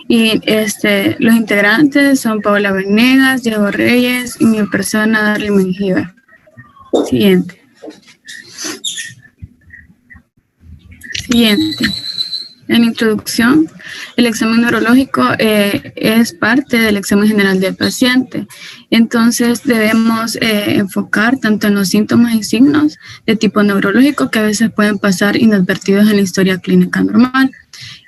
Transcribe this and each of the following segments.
Y los integrantes son Paola Venegas, Diego Reyes y mi persona, Darly Mengíbar. Siguiente. En introducción, el examen neurológico es parte del examen general del paciente. Entonces debemos enfocar tanto en los síntomas y signos de tipo neurológico que a veces pueden pasar inadvertidos en la historia clínica normal.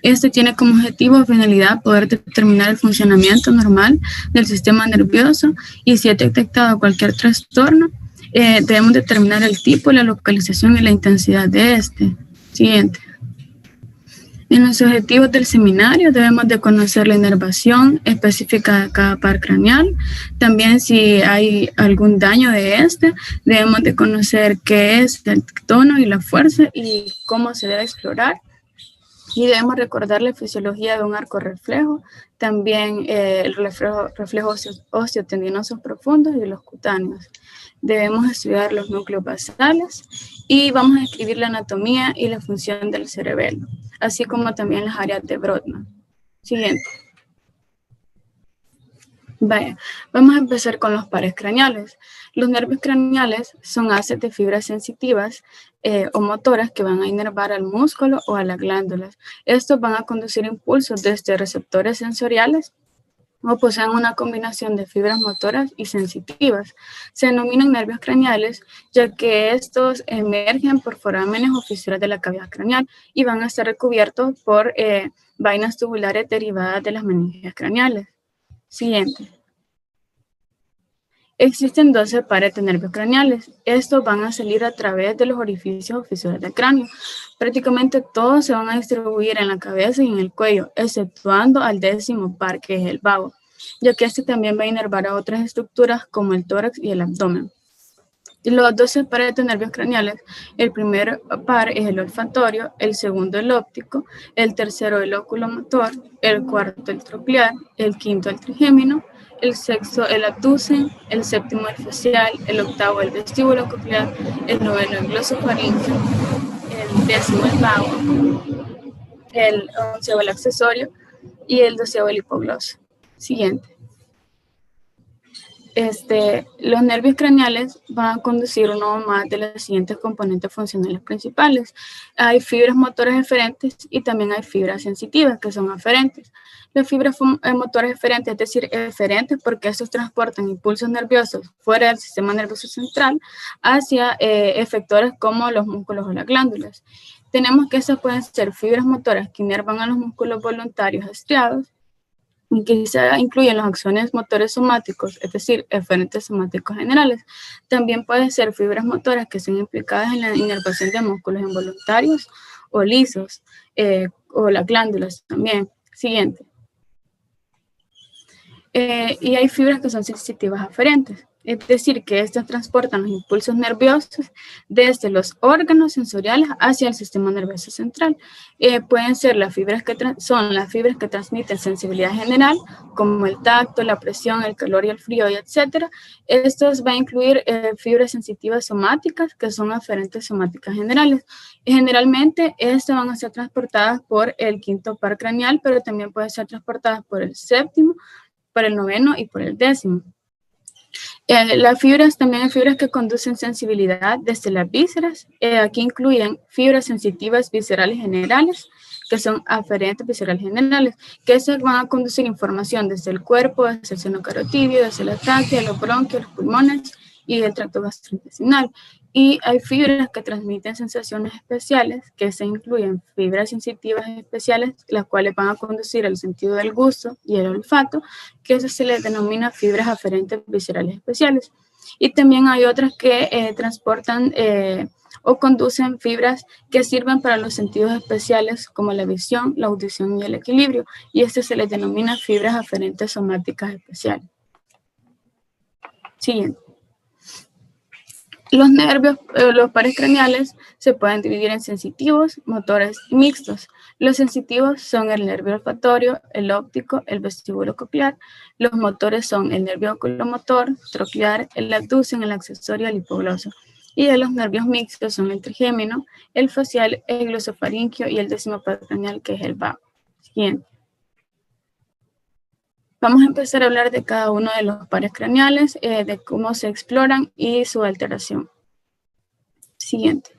Este tiene como objetivo o finalidad poder determinar el funcionamiento normal del sistema nervioso y si es detectado cualquier trastorno, debemos determinar el tipo, la localización y la intensidad de este. Siguiente. En los objetivos del seminario debemos de conocer la inervación específica de cada par craneal. También si hay algún daño de debemos de conocer qué es el tono y la fuerza y cómo se debe explorar. Y debemos recordar la fisiología de un arco reflejo, también el reflejo osteotendinosos profundos y los cutáneos. Debemos estudiar los núcleos basales y vamos a escribir la anatomía y la función del cerebelo, así como también las áreas de Brodmann. Siguiente. Vaya, vamos a empezar con los pares craneales. Los nervios craneales son haces de fibras sensitivas o motoras que van a inervar al músculo o a las glándulas. Estos van a conducir impulsos desde receptores sensoriales o poseen una combinación de fibras motoras y sensitivas. Se denominan nervios craneales ya que estos emergen por forámenes o fisuras de la cavidad craneal y van a estar recubiertos por vainas tubulares derivadas de las meninges craneales. Siguiente. Existen 12 pares de nervios craneales. Estos van a salir a través de los orificios o fisuras del cráneo. Prácticamente todos se van a distribuir en la cabeza y en el cuello, exceptuando al 10º par, que es el vago, ya que este también va a inervar a otras estructuras como el tórax y el abdomen. Y los 12 pares de nervios craneales, el primer par es el olfatorio, el segundo el óptico, el tercero el oculomotor, el cuarto el troclear, el quinto el trigémino, el sexto el abducen, el séptimo el facial, el octavo el vestíbulo coclear, el noveno el glosofaríngeo, el 10º el vago, el 11º el accesorio y el 12º el hipogloso. Siguiente. Los nervios craneales van a conducir uno o más de las siguientes componentes funcionales principales. Hay fibras motoras eferentes y también hay fibras sensitivas que son aferentes. Las fibras motoras eferentes, es decir, eferentes porque estos transportan impulsos nerviosos fuera del sistema nervioso central hacia efectores como los músculos o las glándulas. Tenemos que esas pueden ser fibras motoras que inervan a los músculos voluntarios estriados, y que se incluyen los axones motores somáticos, es decir, eferentes somáticos generales. También pueden ser fibras motoras que son implicadas en la inervación de músculos involuntarios o lisos, o las glándulas también. Siguiente. Y hay fibras que son sensitivas aferentes, es decir, que estas transportan los impulsos nerviosos desde los órganos sensoriales hacia el sistema nervioso central. Pueden ser las fibras que transmiten sensibilidad general, como el tacto, la presión, el calor y el frío, etc. Estos van a incluir fibras sensitivas somáticas, que son aferentes somáticas generales. Generalmente, estas van a ser transportadas por el quinto par craneal, pero también pueden ser transportadas por el séptimo, por el noveno y por el 10º. Las fibras también hay fibras que conducen sensibilidad desde las vísceras. Aquí incluyen fibras sensitivas viscerales generales, que son aferentes viscerales generales, que se van a conducir información desde el cuerpo, desde el seno carotídeo, desde la tráquea, los bronquios, los pulmones y el tracto gastrointestinal. Y hay fibras que transmiten sensaciones especiales, que se incluyen fibras sensitivas especiales, las cuales van a conducir el sentido del gusto y el olfato, que eso se les denomina fibras aferentes viscerales especiales. Y también hay otras que transportan o conducen fibras que sirven para los sentidos especiales, como la visión, la audición y el equilibrio, y esto se les denomina fibras aferentes somáticas especiales. Siguiente. Los nervios, los pares craneales se pueden dividir en sensitivos, motores y mixtos. Los sensitivos son el nervio olfatorio, el óptico, el vestíbulo coclear. Los motores son el nervio oculomotor, troclear, el abducen, el accesorio, el hipogloso. Y de los nervios mixtos son el trigémino, el facial, el glosofaríngeo y el 10º par craneal, que es el vago. Siguiente. Vamos a empezar a hablar de cada uno de los pares craneales, de cómo se exploran y su alteración. Siguiente.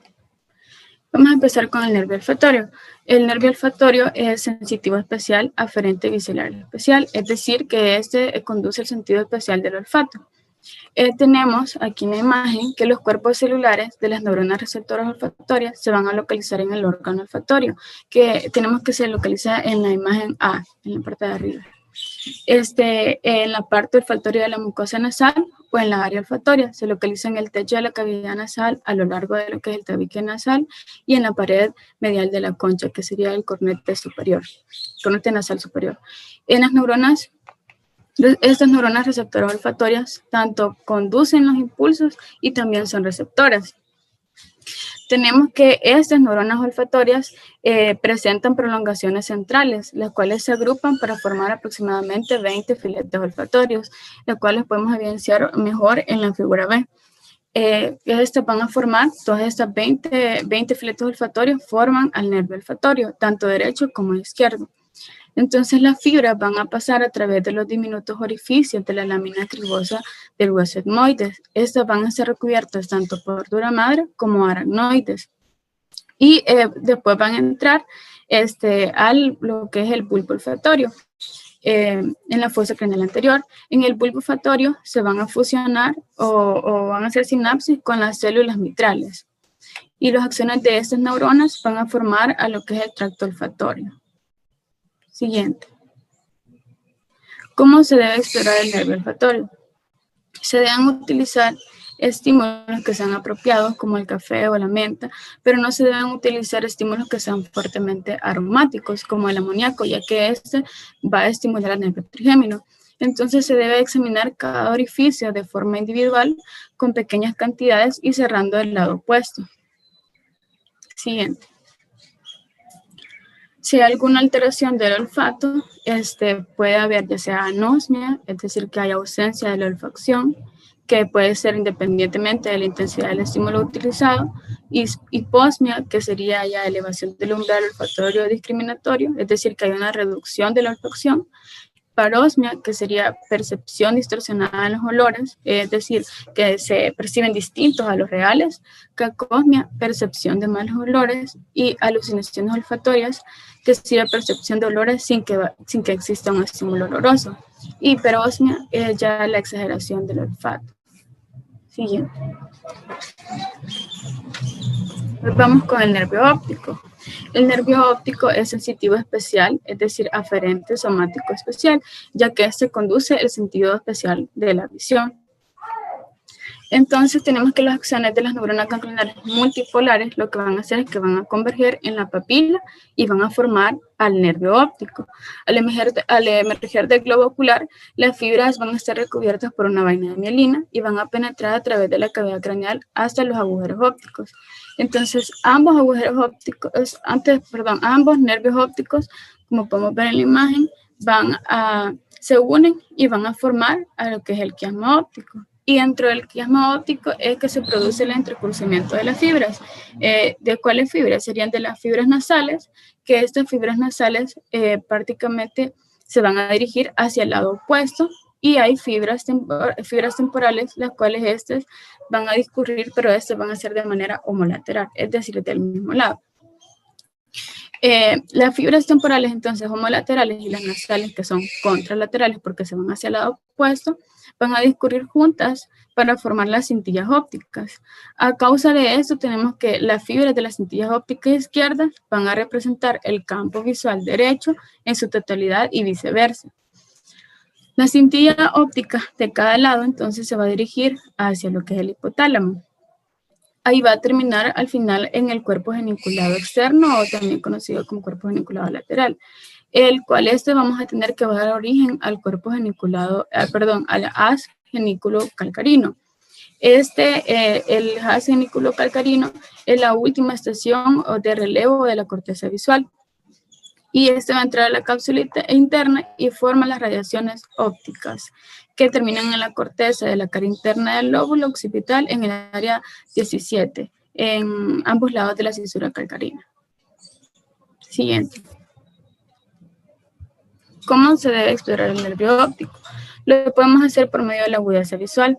Vamos a empezar con el nervio olfatorio. El nervio olfatorio es sensitivo especial, aferente bicelular especial, es decir, que este conduce el sentido especial del olfato. Tenemos aquí en la imagen que los cuerpos celulares de las neuronas receptoras olfatorias se van a localizar en el órgano olfatorio, que tenemos que se localiza en la imagen A, en la parte de arriba. En la parte olfatoria de la mucosa nasal o en la área olfatoria. Se localiza en el techo de la cavidad nasal a lo largo de lo que es el tabique nasal y en la pared medial de la concha, que sería el cornete superior, cornete nasal superior. En las neuronas, estas neuronas receptoras olfatorias tanto conducen los impulsos y también son receptoras. Tenemos que estas neuronas olfatorias presentan prolongaciones centrales, las cuales se agrupan para formar aproximadamente 20 filetes olfatorios, los cuales podemos evidenciar mejor en la figura B. Estas van a formar, todas estas 20 filetes olfatorios forman al nervio olfatorio, tanto derecho como izquierdo. Entonces las fibras van a pasar a través de los diminutos orificios de la lámina cribosa del hueso etmoides. Estas van a ser recubiertas tanto por dura madre como aracnoides. Y después van a entrar al lo que es el bulbo olfatorio. En la fosa craneal anterior. En el bulbo olfatorio se van a fusionar o van a hacer sinapsis con las células mitrales. Y los axones de estas neuronas van a formar a lo que es el tracto olfatorio. Siguiente. ¿Cómo se debe explorar el nervio olfatorio? Se deben utilizar estímulos que sean apropiados, como el café o la menta, pero no se deben utilizar estímulos que sean fuertemente aromáticos, como el amoníaco, ya que este va a estimular el nervio trigémino. Entonces se debe examinar cada orificio de forma individual con pequeñas cantidades y cerrando el lado opuesto. Siguiente. Si hay alguna alteración del olfato, puede haber ya sea anosmia, es decir, que hay ausencia de la olfacción, que puede ser independientemente de la intensidad del estímulo utilizado, y hiposmia, que sería ya elevación del umbral olfatorio discriminatorio, es decir, que hay una reducción de la olfacción. Parosmia, que sería percepción distorsionada de los olores, es decir, que se perciben distintos a los reales. Cacosmia, percepción de malos olores. Y alucinaciones olfatorias, que sería percepción de olores sin que exista un estímulo oloroso. Y hiperosmia es ya la exageración del olfato. Siguiente. Vamos con el nervio óptico. El nervio óptico es sensitivo especial, es decir, aferente somático especial, ya que este conduce el sentido especial de la visión. Entonces tenemos que los axones de las neuronas ganglionares multipolares lo que van a hacer es que van a converger en la papila y van a formar al nervio óptico. Al emerger del globo ocular, las fibras van a estar recubiertas por una vaina de mielina y van a penetrar a través de la cavidad craneal hasta los agujeros ópticos. Entonces, ambos nervios ópticos, como podemos ver en la imagen, se unen y van a formar a lo que es el quiasma óptico. Y dentro del quiasma óptico es que se produce el entrecruzamiento de las fibras. ¿De cuáles fibras? Serían de las fibras nasales, que estas fibras nasales prácticamente se van a dirigir hacia el lado opuesto, y hay fibras temporales, las cuales estas van a discurrir, pero estas van a ser de manera homolateral, es decir, del mismo lado. Las fibras temporales, entonces, homolaterales, y las nasales, que son contralaterales porque se van hacia el lado opuesto, van a discurrir juntas para formar las cintillas ópticas. A causa de esto, tenemos que las fibras de las cintillas ópticas izquierdas van a representar el campo visual derecho en su totalidad y viceversa. La cintilla óptica de cada lado, entonces, se va a dirigir hacia lo que es el hipotálamo. Ahí va a terminar al final en el cuerpo geniculado externo, o también conocido como cuerpo geniculado lateral, el cual vamos a tener que dar origen al cuerpo geniculado, al haz genículo calcarino. El haz genículo calcarino es la última estación de relevo de la corteza visual. Y va a entrar a la cápsula interna y forma las radiaciones ópticas que terminan en la corteza de la cara interna del lóbulo occipital en el área 17, en ambos lados de la cisura calcarina. Siguiente. ¿Cómo se debe explorar el nervio óptico? Lo podemos hacer por medio de la agudeza visual.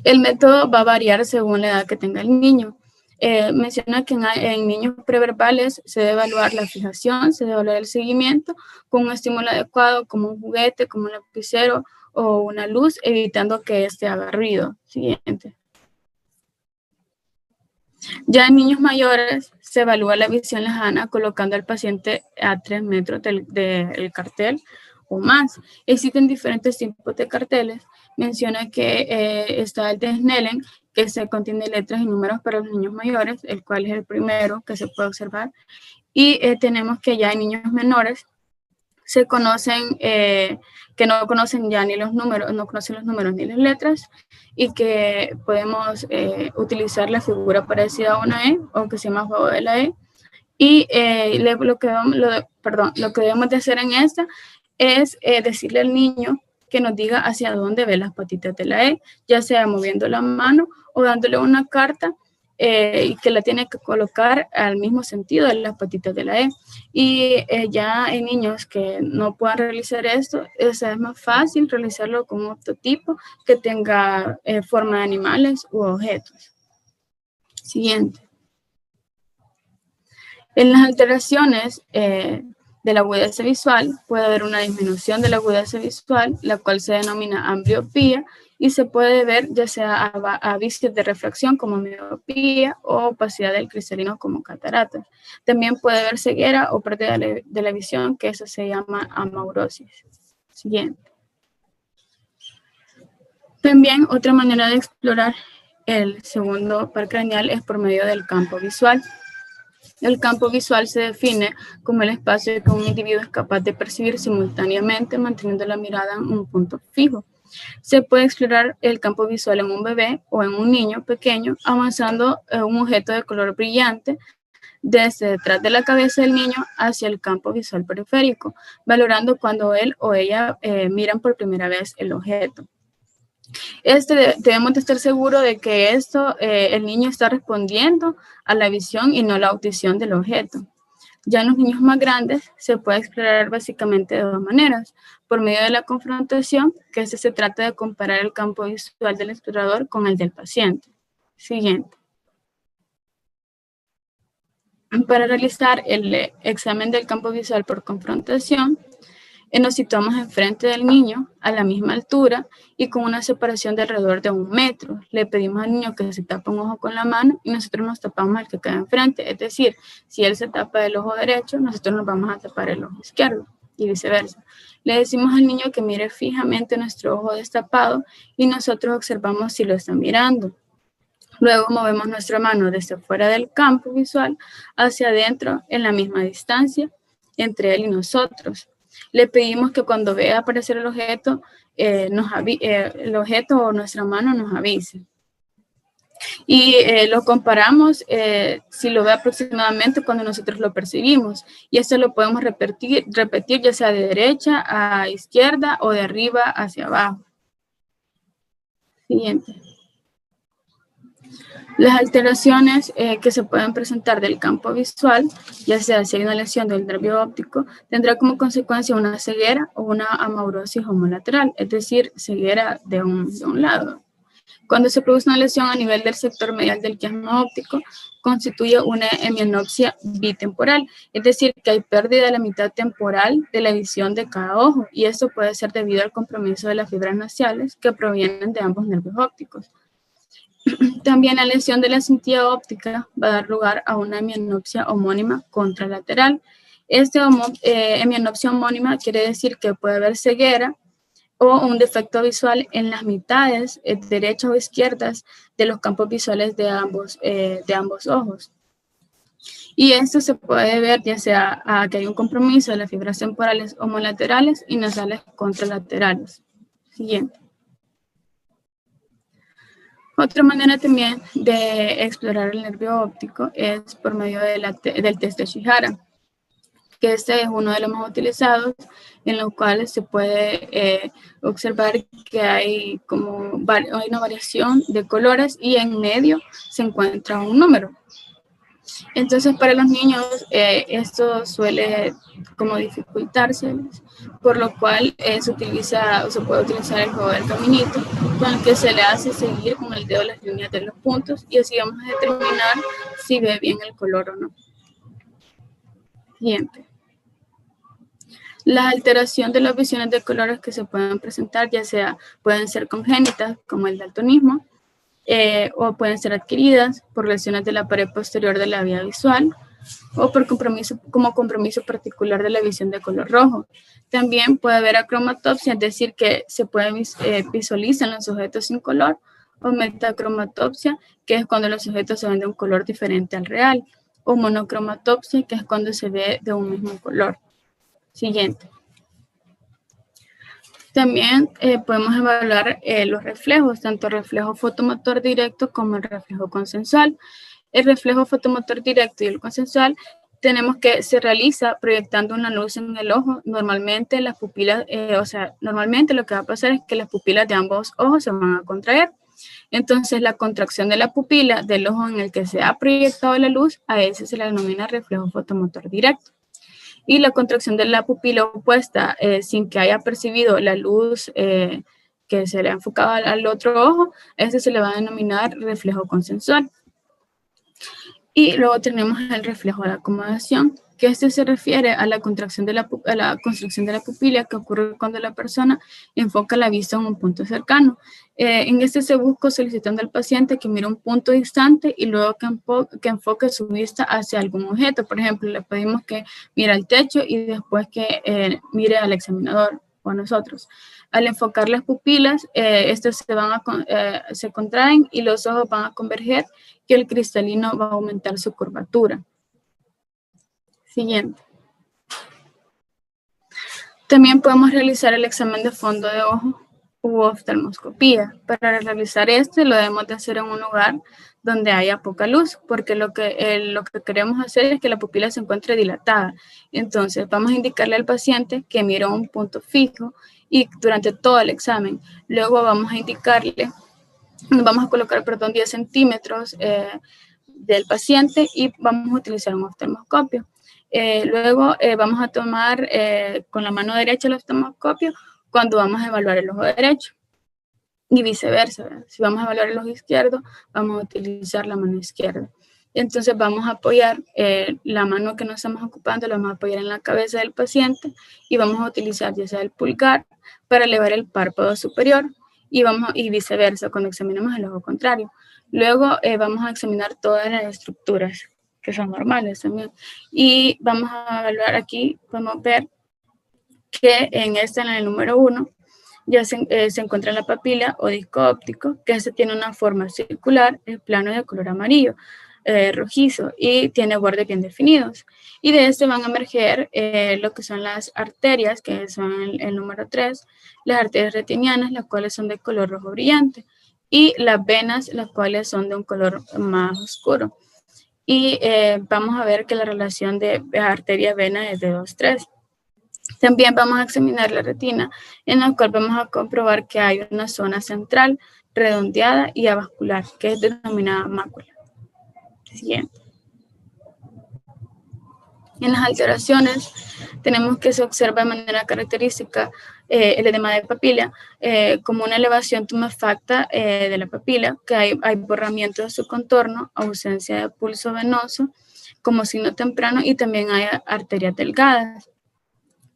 El método va a variar según la edad que tenga el niño. Menciona que en niños preverbales se debe evaluar la fijación, se debe evaluar el seguimiento con un estímulo adecuado como un juguete, como un lapicero o una luz, evitando que éste haga ruido. Siguiente. Ya en niños mayores se evalúa la visión lejana colocando al paciente a 3 metros del cartel o más. Existen diferentes tipos de carteles. Menciona que está el de Snellen, que se contiene letras y números para los niños mayores, el cual es el primero que se puede observar. Y tenemos que ya en niños menores se conocen, que no conocen ya ni los números, no conocen los números ni las letras, y que podemos utilizar la figura parecida a una E, o que se llama juego de la E. Y lo que debemos de hacer en esta es decirle al niño que nos diga hacia dónde ve las patitas de la E, ya sea moviendo la mano o dándole una carta y que la tiene que colocar al mismo sentido de las patitas de la E. Y ya hay niños que no puedan realizar esto, es más fácil realizarlo con un octotipo que tenga forma de animales u objetos. Siguiente. En las alteraciones de la agudeza visual puede haber una disminución de la agudeza visual, la cual se denomina ambliopía, y se puede ver ya sea a vicios de refracción como miopía o opacidad del cristalino como cataratas. También puede haber ceguera o pérdida de la visión, que eso se llama amaurosis. Siguiente. También otra manera de explorar el segundo par craneal es por medio del campo visual. El campo visual se define como el espacio que un individuo es capaz de percibir simultáneamente manteniendo la mirada en un punto fijo. Se puede explorar el campo visual en un bebé o en un niño pequeño avanzando un objeto de color brillante desde detrás de la cabeza del niño hacia el campo visual periférico, valorando cuando él o ella miran por primera vez el objeto. Debemos de estar seguros de que el niño está respondiendo a la visión y no la audición del objeto. Ya en los niños más grandes se puede explorar básicamente de dos maneras. Por medio de la confrontación, que se trata de comparar el campo visual del explorador con el del paciente. Siguiente. Para realizar el examen del campo visual por confrontación, nos situamos enfrente del niño a la misma altura y con una separación de alrededor de 1 metro. Le pedimos al niño que se tape un ojo con la mano y nosotros nos tapamos el que queda enfrente. Es decir, si él se tapa el ojo derecho, nosotros nos vamos a tapar el ojo izquierdo y viceversa. Le decimos al niño que mire fijamente nuestro ojo destapado y nosotros observamos si lo está mirando. Luego movemos nuestra mano desde fuera del campo visual hacia adentro en la misma distancia entre él y nosotros. Le pedimos que cuando vea aparecer el objeto o nuestra mano nos avise. Y lo comparamos si lo ve aproximadamente cuando nosotros lo percibimos. Y esto lo podemos repetir ya sea de derecha a izquierda o de arriba hacia abajo. Siguiente. Las alteraciones que se pueden presentar del campo visual, ya sea si hay una lesión del nervio óptico, tendrá como consecuencia una ceguera o una amaurosis homolateral, es decir, ceguera de un lado. Cuando se produce una lesión a nivel del sector medial del quiasma óptico, constituye una hemianopsia bitemporal, es decir, que hay pérdida de la mitad temporal de la visión de cada ojo, y esto puede ser debido al compromiso de las fibras nasales que provienen de ambos nervios ópticos. También la lesión de la cintilla óptica va a dar lugar a una hemianopsia homónima contralateral. Hemianopsia homónima quiere decir que puede haber ceguera o un defecto visual en las mitades derechas o izquierdas de los campos visuales de ambos ojos. Y esto se puede ver ya sea que hay un compromiso de las fibras temporales homolaterales y nasales contralaterales. Siguiente. Otra manera también de explorar el nervio óptico es por medio del test de Shihara, que este es uno de los más utilizados, en los cuales se puede observar que hay una variación de colores y en medio se encuentra un número. Entonces, para los niños, esto suele como dificultarse, por lo cual se utiliza o se puede utilizar el juego del caminito, con el que se le hace seguir con el dedo las líneas de los puntos y así vamos a determinar si ve bien el color o no. Siguiente. La alteración de las visiones de colores que se pueden presentar, ya sea pueden ser congénitas, como el daltonismo, o pueden ser adquiridas por lesiones de la pared posterior de la vía visual o por compromiso particular de la visión de color rojo. También puede haber acromatopsia, es decir, que se visualizan los objetos sin color, o metacromatopsia, que es cuando los objetos se ven de un color diferente al real, o monocromatopsia, que es cuando se ve de un mismo color. Siguiente. También podemos evaluar los reflejos, tanto el reflejo fotomotor directo como el reflejo consensual. El reflejo fotomotor directo y el consensual tenemos que se realiza proyectando una luz en el ojo. Normalmente las pupilas, normalmente lo que va a pasar es que las pupilas de ambos ojos se van a contraer. Entonces la contracción de la pupila del ojo en el que se ha proyectado la luz, a ese se le denomina reflejo fotomotor directo. Y la contracción de la pupila opuesta sin que haya percibido la luz que se le ha enfocado al otro ojo, ese se le va a denominar reflejo consensual. Y luego tenemos el reflejo de acomodación, que este se refiere a la contracción de la pupila que ocurre cuando la persona enfoca la vista en un punto cercano. En este se busca solicitando al paciente que mire un punto distante y luego que enfoque su vista hacia algún objeto. Por ejemplo, le pedimos que mire al techo y después que mire al examinador o a nosotros. Al enfocar las pupilas, estas se contraen y los ojos van a converger, que el cristalino va a aumentar su curvatura. Siguiente. También podemos realizar el examen de fondo de ojo u oftalmoscopía. Para realizar este lo debemos de hacer en un lugar donde haya poca luz, porque lo que queremos hacer es que la pupila se encuentre dilatada. Entonces vamos a indicarle al paciente que mire un punto fijo y durante todo el examen. Luego vamos a indicarle, vamos a colocar, 10 centímetros del paciente y vamos a utilizar un oftalmoscopio. Luego vamos a tomar con la mano derecha el oftalmoscopio cuando vamos a evaluar el ojo derecho y viceversa, ¿verdad? Si vamos a evaluar el ojo izquierdo, vamos a utilizar la mano izquierda. Entonces vamos a apoyar la mano que no estamos ocupando, la vamos a apoyar en la cabeza del paciente y vamos a utilizar ya sea el pulgar para elevar el párpado superior y viceversa cuando examinemos el ojo contrario. Luego vamos a examinar todas las estructuras que son normales también. Y vamos a evaluar aquí, podemos ver que en el número 1, ya se encuentra la papila o disco óptico, que tiene una forma circular, el plano de color amarillo, rojizo, y tiene bordes bien definidos. Y de este van a emerger lo que son las arterias, que son el número 3, las arterias retinianas, las cuales son de color rojo brillante, y las venas, las cuales son de un color más oscuro. Y vamos a ver que la relación de arteria-vena es de 2:3. También vamos a examinar la retina, en la cual vamos a comprobar que hay una zona central, redondeada y avascular, que es denominada mácula. Siguiente. En las alteraciones tenemos que se observa de manera característica el edema de papila como una elevación tumefacta de la papila, que hay borramiento de su contorno, ausencia de pulso venoso como signo temprano y también hay arterias delgadas.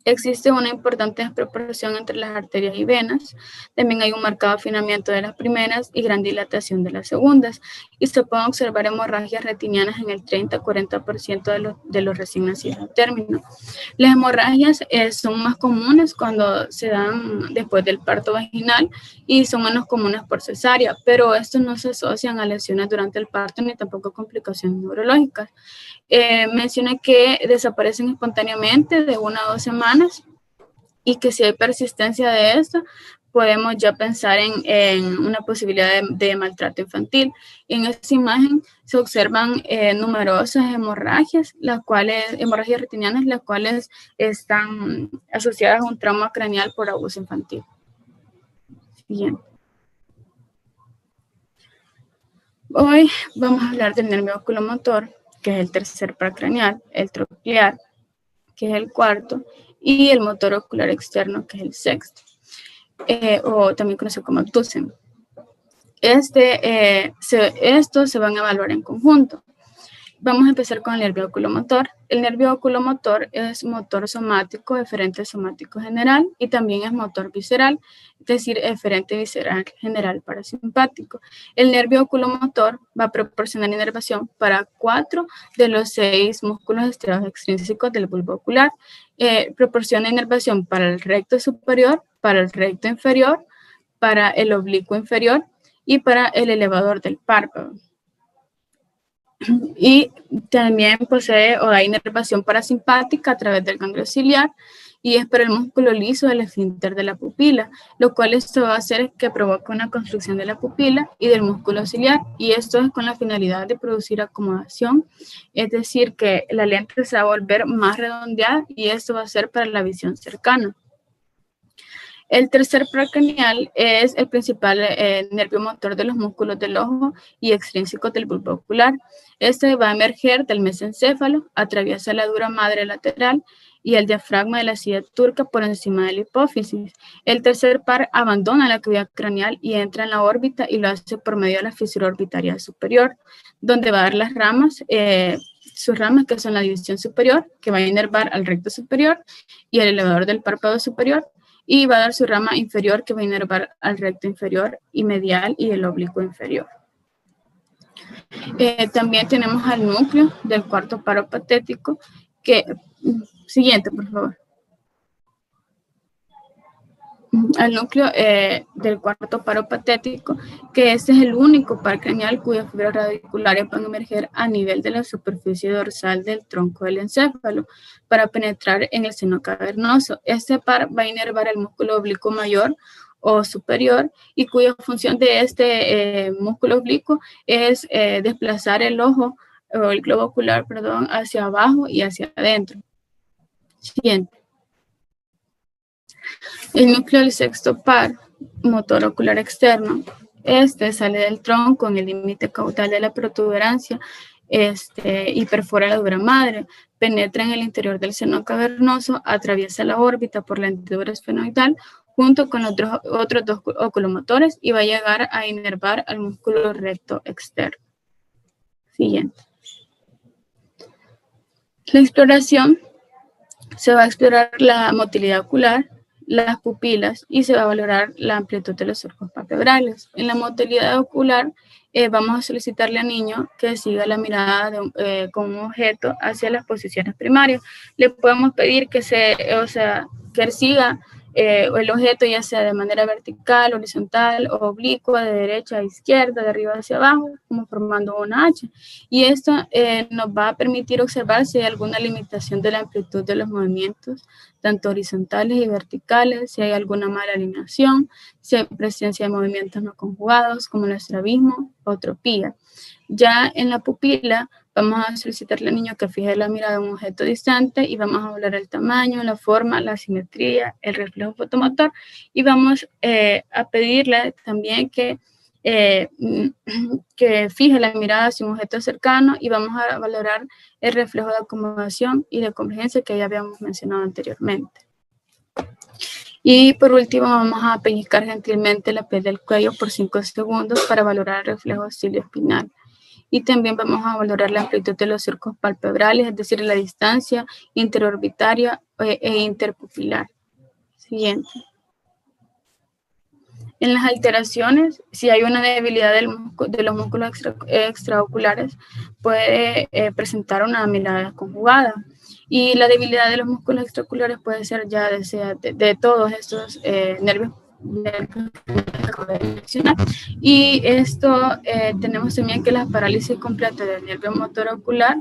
Existe una importante desproporción entre las arterias y venas. También hay un marcado afinamiento de las primeras y gran dilatación de las segundas. Y se pueden observar hemorragias retinianas en el 30-40% de los recién nacidos a término. Las hemorragias son más comunes cuando se dan después del parto vaginal y son menos comunes por cesárea, pero estos no se asocian a lesiones durante el parto ni tampoco a complicaciones neurológicas. Menciona que desaparecen espontáneamente de 1 a 2 semanas y que si hay persistencia de esto, podemos ya pensar en una posibilidad de maltrato infantil. En esta imagen se observan numerosas hemorragias, hemorragias retinianas, las cuales están asociadas a un trauma craneal por abuso infantil. Siguiente. Hoy vamos a hablar del nervio oculomotor, que es el tercer par craneal, el troclear, que es el cuarto, y el motor ocular externo, que es el sexto, o también conocido como abducen. Estos se van a evaluar en conjunto. Vamos a empezar con el nervio oculomotor. El nervio oculomotor es motor somático, eferente somático general, y también es motor visceral, es decir, eferente visceral general parasimpático. El nervio oculomotor va a proporcionar inervación para 4 de los 6 músculos estriados extrínsecos del bulbo ocular. Proporciona inervación para el recto superior, para el recto inferior, para el oblicuo inferior y para el elevador del párpado. Y también posee o da inervación parasimpática a través del ganglio ciliar, y es para el músculo liso del esfínter de la pupila, lo cual esto va a hacer que provoque una construcción de la pupila y del músculo ciliar, y esto es con la finalidad de producir acomodación, es decir, que la lente se va a volver más redondeada, y esto va a ser para la visión cercana. El tercer par craneal es el principal nervio motor de los músculos del ojo y extrínsecos del bulbo ocular. Este va a emerger del mesencéfalo, atraviesa la dura madre lateral y el diafragma de la silla turca por encima de la hipófisis. El tercer par abandona la cavidad craneal y entra en la órbita, y lo hace por medio de la fisura orbitaria superior, donde va a dar las ramas, sus ramas, que son la división superior, que va a inervar al recto superior y al elevador del párpado superior, y va a dar su rama inferior, que va a inervar al recto inferior y medial y el oblicuo inferior. También tenemos al núcleo del cuarto paro patético, que, siguiente por favor. Al núcleo del cuarto paro patético, que este es el único par craneal cuyas fibras radiculares van a emerger a nivel de la superficie dorsal del tronco del encéfalo para penetrar en el seno cavernoso. Este par va a inervar el músculo oblicuo mayor o superior, y cuya función de este músculo oblicuo es desplazar el ojo o el globo ocular, perdón, hacia abajo y hacia adentro. Siguiente. El núcleo del sexto par, motor ocular externo, este sale del tronco en el límite caudal de la protuberancia y perfora la dura madre, penetra en el interior del seno cavernoso, atraviesa la órbita por la hendidura esfenoidal junto con otros dos oculomotores, y va a llegar a inervar al músculo recto externo. Siguiente. La exploración: se va a explorar la motilidad ocular, las pupilas, y se va a valorar la amplitud de los surcos palpebrales. En la motilidad ocular vamos a solicitarle al niño que siga la mirada con un objeto hacia las posiciones primarias. Le podemos pedir que él siga el objeto, ya sea de manera vertical, horizontal o oblicua, de derecha a izquierda, de arriba hacia abajo, como formando una H. Y esto nos va a permitir observar si hay alguna limitación de la amplitud de los movimientos, tanto horizontales y verticales, si hay alguna mala alineación, si hay presencia de movimientos no conjugados, como el estrabismo o tropía. Ya en la pupila, vamos a solicitarle al niño que fije la mirada en un objeto distante, y vamos a evaluar el tamaño, la forma, la simetría, el reflejo fotomotor, y vamos a pedirle también que fije la mirada hacia un objeto cercano, y vamos a valorar el reflejo de acomodación y de convergencia que ya habíamos mencionado anteriormente. Y por último, vamos a pellizcar gentilmente la piel del cuello por 5 segundos para valorar el reflejo cilioespinal. Y también vamos a valorar la amplitud de los surcos palpebrales, es decir, la distancia interorbitaria e interpupilar. Siguiente. En las alteraciones, si hay una debilidad de los músculos extraoculares, puede presentar una mirada desconjugada. Y la debilidad de los músculos extraoculares puede ser ya de todos estos nervios que acabo de mencionar. Y esto tenemos también que la parálisis completa del nervio motor ocular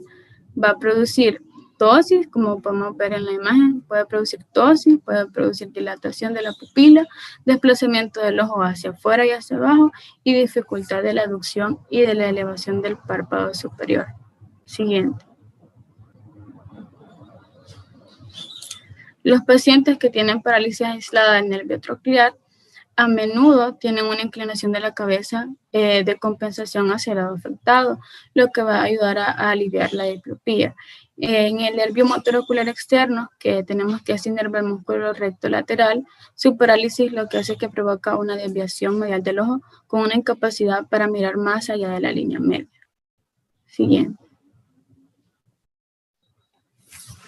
va a producir ptosis, como podemos ver en la imagen, puede producir ptosis, puede producir dilatación de la pupila, desplazamiento del ojo hacia afuera y hacia abajo, y dificultad de la aducción y de la elevación del párpado superior. Siguiente. Los pacientes que tienen parálisis aislada del nervio troclear a menudo tienen una inclinación de la cabeza de compensación hacia el lado afectado, lo que va a ayudar a aliviar la diplopía. En el nervio motor ocular externo, que tenemos que es inervar el músculo recto lateral, su parálisis lo que hace es que provoca una desviación medial del ojo con una incapacidad para mirar más allá de la línea media. Siguiente.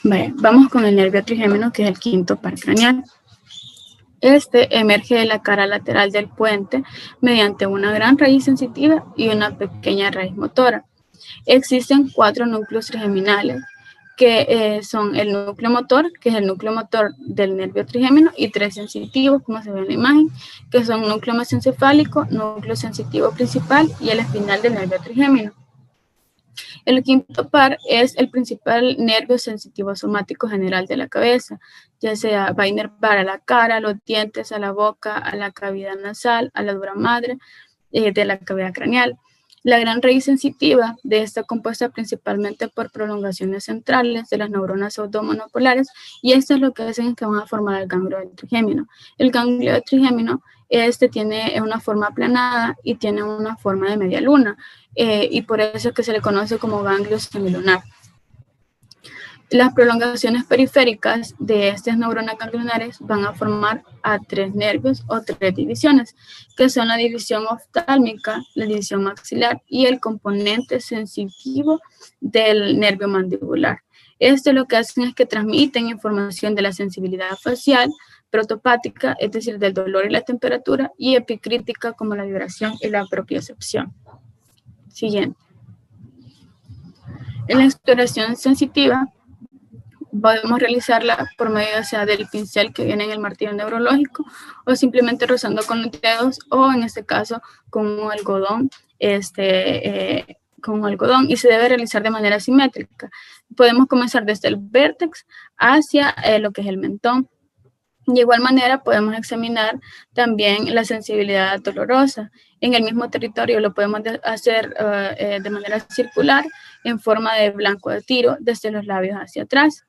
Vale, vamos con el nervio trigémino, que es el quinto par craneal. Este emerge de la cara lateral del puente mediante una gran raíz sensitiva y una pequeña raíz motora. Existen 4 núcleos trigeminales, que son el núcleo motor, que es el núcleo motor del nervio trigémino, y 3 sensitivos, como se ve en la imagen, que son núcleo mesencefálico, núcleo sensitivo principal y el espinal del nervio trigémino. El quinto par es el principal nervio sensitivo somático general de la cabeza, ya sea va a inervar a la cara, a los dientes, a la boca, a la cavidad nasal, a la dura madre de la cavidad craneal. La gran raíz sensitiva de esta compuesta principalmente por prolongaciones centrales de las neuronas pseudomonopolares, y esto es lo que hacen que van a formar el ganglio del trigémino. El ganglio del trigémino tiene una forma aplanada y tiene una forma de media luna, y por eso es que se le conoce como ganglio semilunar. Las prolongaciones periféricas de estas neuronas ganglionares van a formar a 3 nervios o 3 divisiones, que son la división oftálmica, la división maxilar y el componente sensitivo del nervio mandibular. Esto lo que hacen es que transmiten información de la sensibilidad facial, protopática, es decir, del dolor y la temperatura, y epicrítica, como la vibración y la propiocepción. Siguiente. En la exploración sensitiva, podemos realizarla por medio del pincel que viene en el martillo neurológico, o simplemente rozando con los dedos, o en este caso con un algodón, y se debe realizar de manera simétrica. Podemos comenzar desde el vértex hacia lo que es el mentón. De igual manera podemos examinar también la sensibilidad dolorosa. En el mismo territorio lo podemos hacer de manera circular en forma de blanco de tiro desde los labios hacia atrás.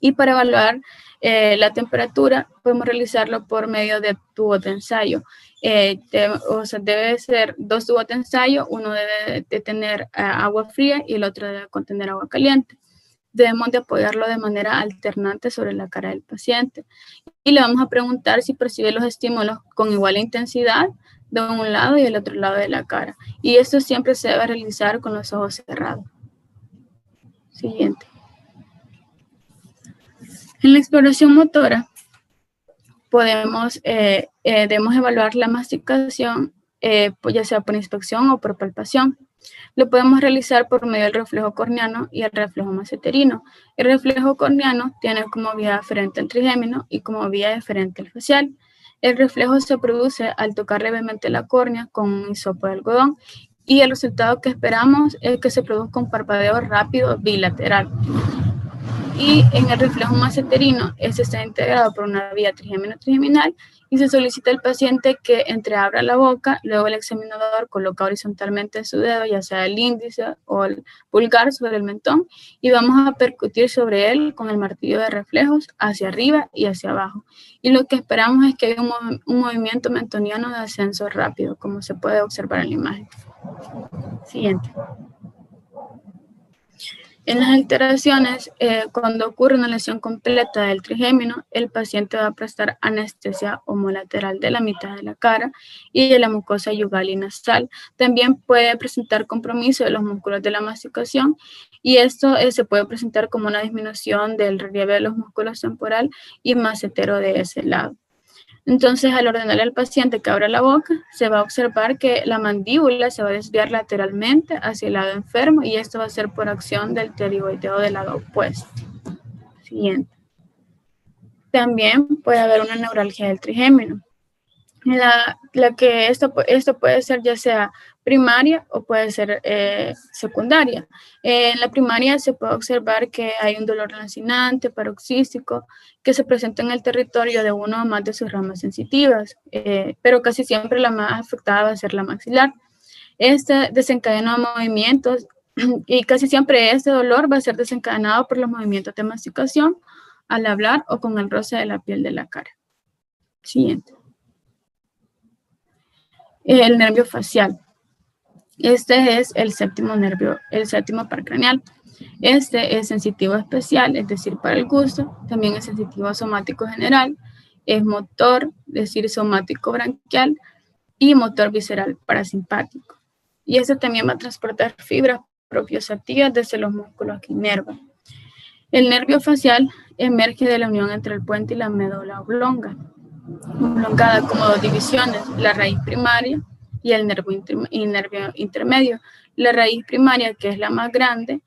Y para evaluar la temperatura podemos realizarlo por medio de tubos de ensayo. Debe ser 2 tubos de ensayo, uno debe de tener agua fría y el otro debe contener agua caliente. Debemos de apoyarlo de manera alternante sobre la cara del paciente. Y le vamos a preguntar si percibe los estímulos con igual intensidad de un lado y del otro lado de la cara. Y esto siempre se debe realizar con los ojos cerrados. Siguiente. En la exploración motora debemos evaluar la masticación, ya sea por inspección o por palpación. Lo podemos realizar por medio del reflejo corneano y el reflejo masseterino. El reflejo corneano tiene como vía aferente el trigémino y como vía deferente el facial. El reflejo se produce al tocar levemente la córnea con un hisopo de algodón, y el resultado que esperamos es que se produzca un parpadeo rápido bilateral. Y en el reflejo masseterino, este está integrado por una vía trigémino-trigeminal, y se solicita al paciente que entreabra la boca, luego el examinador coloca horizontalmente su dedo, ya sea el índice o el pulgar, sobre el mentón, y vamos a percutir sobre él con el martillo de reflejos hacia arriba y hacia abajo. Y lo que esperamos es que haya un movimiento mentoniano de ascenso rápido, como se puede observar en la imagen. Siguiente. En las alteraciones, cuando ocurre una lesión completa del trigémino, el paciente va a prestar anestesia homolateral de la mitad de la cara y de la mucosa yugal y nasal. También puede presentar compromiso de los músculos de la masticación, y esto se puede presentar como una disminución del relieve de los músculos temporal y macetero de ese lado. Entonces, al ordenarle al paciente que abra la boca, se va a observar que la mandíbula se va a desviar lateralmente hacia el lado enfermo, y esto va a ser por acción del pterigoideo del lado opuesto. Siguiente. También puede haber una neuralgia del trigémino. Esto puede ser ya sea primaria o puede ser secundaria. En la primaria se puede observar que hay un dolor lancinante, paroxístico, que se presenta en el territorio de uno o más de sus ramas sensitivas, pero casi siempre la más afectada va a ser la maxilar. Este desencadena movimientos, y casi siempre este dolor va a ser desencadenado por los movimientos de masticación, al hablar o con el roce de la piel de la cara. Siguiente. El nervio facial. Este es el séptimo nervio, el séptimo par craneal. Este es sensitivo especial, es decir, para el gusto. También es sensitivo somático general. Es motor, es decir, somático branquial. Y motor visceral parasimpático. Y este también va a transportar fibras propioceptivas desde los músculos que inervan. El nervio facial emerge de la unión entre el puente y la médula oblonga, oblongada como dos divisiones, la raíz primaria y el nervio intermedio. La raíz primaria, que es la más grande,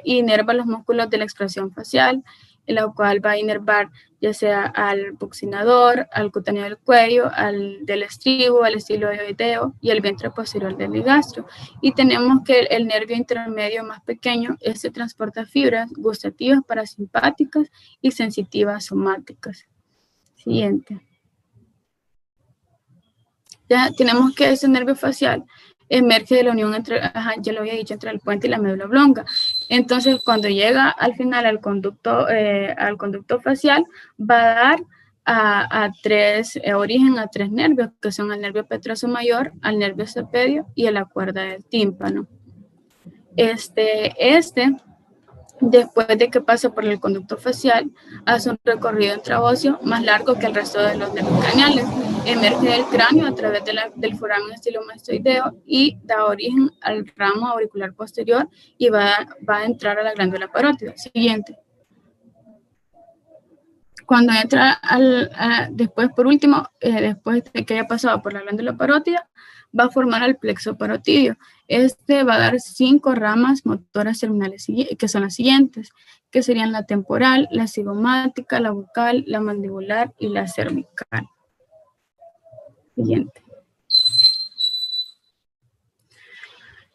inerva los músculos de la expresión facial, en la cual va a inervar ya sea al buccinador, al cutáneo del cuello, al del estribo, al estiloideo y el vientre posterior del ligastro. Y tenemos que el nervio intermedio más pequeño, este transporta fibras gustativas, parasimpáticas y sensitivas somáticas. Siguiente. Ya tenemos que ese nervio facial emerge de la unión entre, ya lo había dicho, entre el puente y la médula oblonga. Entonces, cuando llega al final al conducto facial, va a dar origen a tres nervios, que son el nervio petroso mayor, al nervio cepedio y a la cuerda del tímpano. Después de que pasa por el conducto facial, hace un recorrido intraóseo más largo que el resto de los nervios craneales. Emerge del cráneo a través del foramen estilomastoideo y da origen al ramo auricular posterior y va a entrar a la glándula parótida. Siguiente. Cuando entra después, por último, después de que haya pasado por la glándula parótida, va a formar el plexo parotidio. Este va a dar 5 ramas motoras terminales, que son las siguientes, que serían la temporal, la cigomática, la bucal, la mandibular y la cervical. Siguiente.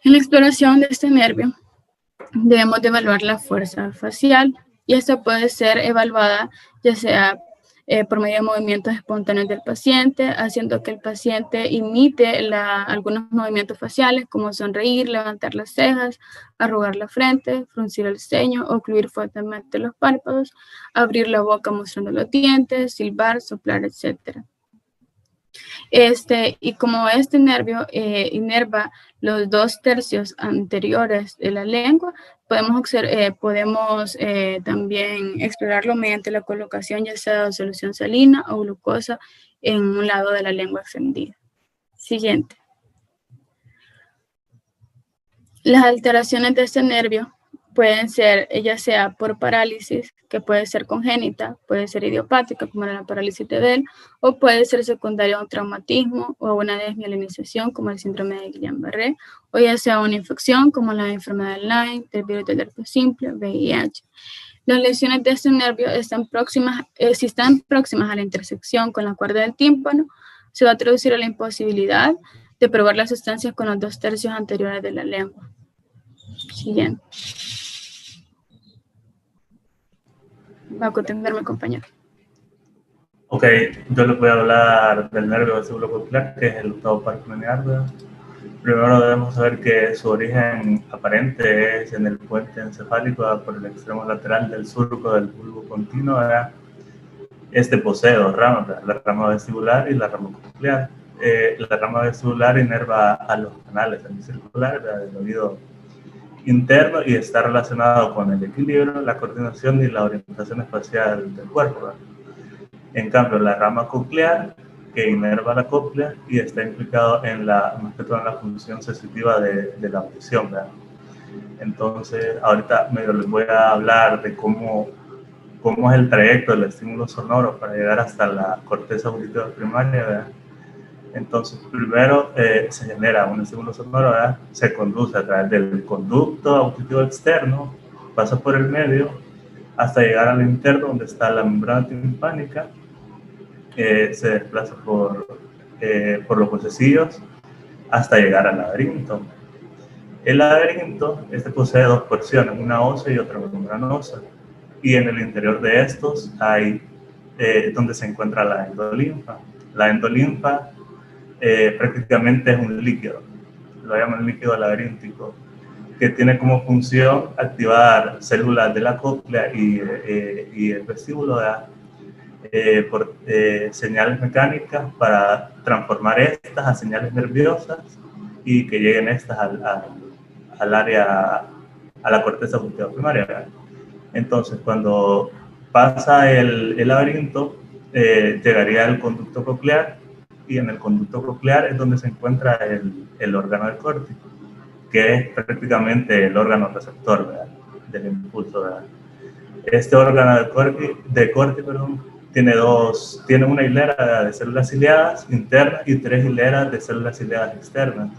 En la exploración de este nervio, debemos de evaluar la fuerza facial, y esta puede ser evaluada ya sea por medio de movimientos espontáneos del paciente, haciendo que el paciente imite algunos movimientos faciales como sonreír, levantar las cejas, arrugar la frente, fruncir el ceño, ocluir fuertemente los párpados, abrir la boca mostrando los dientes, silbar, soplar, etc. Y como este nervio inerva los 2/3 anteriores de la lengua, podemos también explorarlo mediante la colocación ya sea de solución salina o glucosa en un lado de la lengua extendida. Siguiente. Las alteraciones de este nervio pueden ser ya sea por parálisis, que puede ser congénita, puede ser idiopática, como la parálisis de Bell, o puede ser secundaria a un traumatismo o a una desmielinización, como el síndrome de Guillain-Barré, o ya sea una infección, como la enfermedad de Lyme, del virus del herpes simple, VIH. Las lesiones de este nervio si están próximas a la intersección con la cuerda del tímpano, se va a traducir a la imposibilidad de probar las sustancias con los 2/3 anteriores de la lengua. Siguiente. Va a continuar mi compañero. Ok, yo les voy a hablar del nervio vestibulo-coclear, que es el octavo par craneal. Primero debemos saber que su origen aparente es en el puente encefálico por el extremo lateral del surco del bulbo continuo. Este posee 2 ramas, la rama vestibular y la rama coclear. La rama vestibular inerva a los canales semicirculares del oído interno y está relacionado con el equilibrio, la coordinación y la orientación espacial del cuerpo. En cambio, la rama coclear, que inerva la cóclea y está implicado más que todo en la función sensitiva de la audición, ¿verdad? Entonces, ahorita les voy a hablar de cómo es el trayecto del estímulo sonoro para llegar hasta la corteza auditiva primaria, ¿verdad? Entonces, primero se genera un estímulo sonoro, ¿verdad? Se conduce a través del conducto auditivo externo, pasa por el medio, hasta llegar al interno, donde está la membrana timpánica, se desplaza por los huesecillos hasta llegar al laberinto. El laberinto posee 2 porciones, una ósea y otra membranosa, y en el interior de estos hay donde se encuentra la endolinfa. La endolinfa prácticamente es un líquido, lo llaman líquido laberíntico, que tiene como función activar células de la cóclea y el vestíbulo, por señales mecánicas para transformar estas a señales nerviosas y que lleguen estas al área, a la corteza auditiva primaria, ¿verdad? Entonces, cuando pasa el laberinto, llegaría al conducto coclear, y en el conducto coclear es donde se encuentra el órgano del córtex, que es prácticamente el órgano receptor, ¿verdad?, del impulso, ¿verdad? Este órgano de córtex, tiene una hilera de células ciliadas internas y 3 hileras de células ciliadas externas.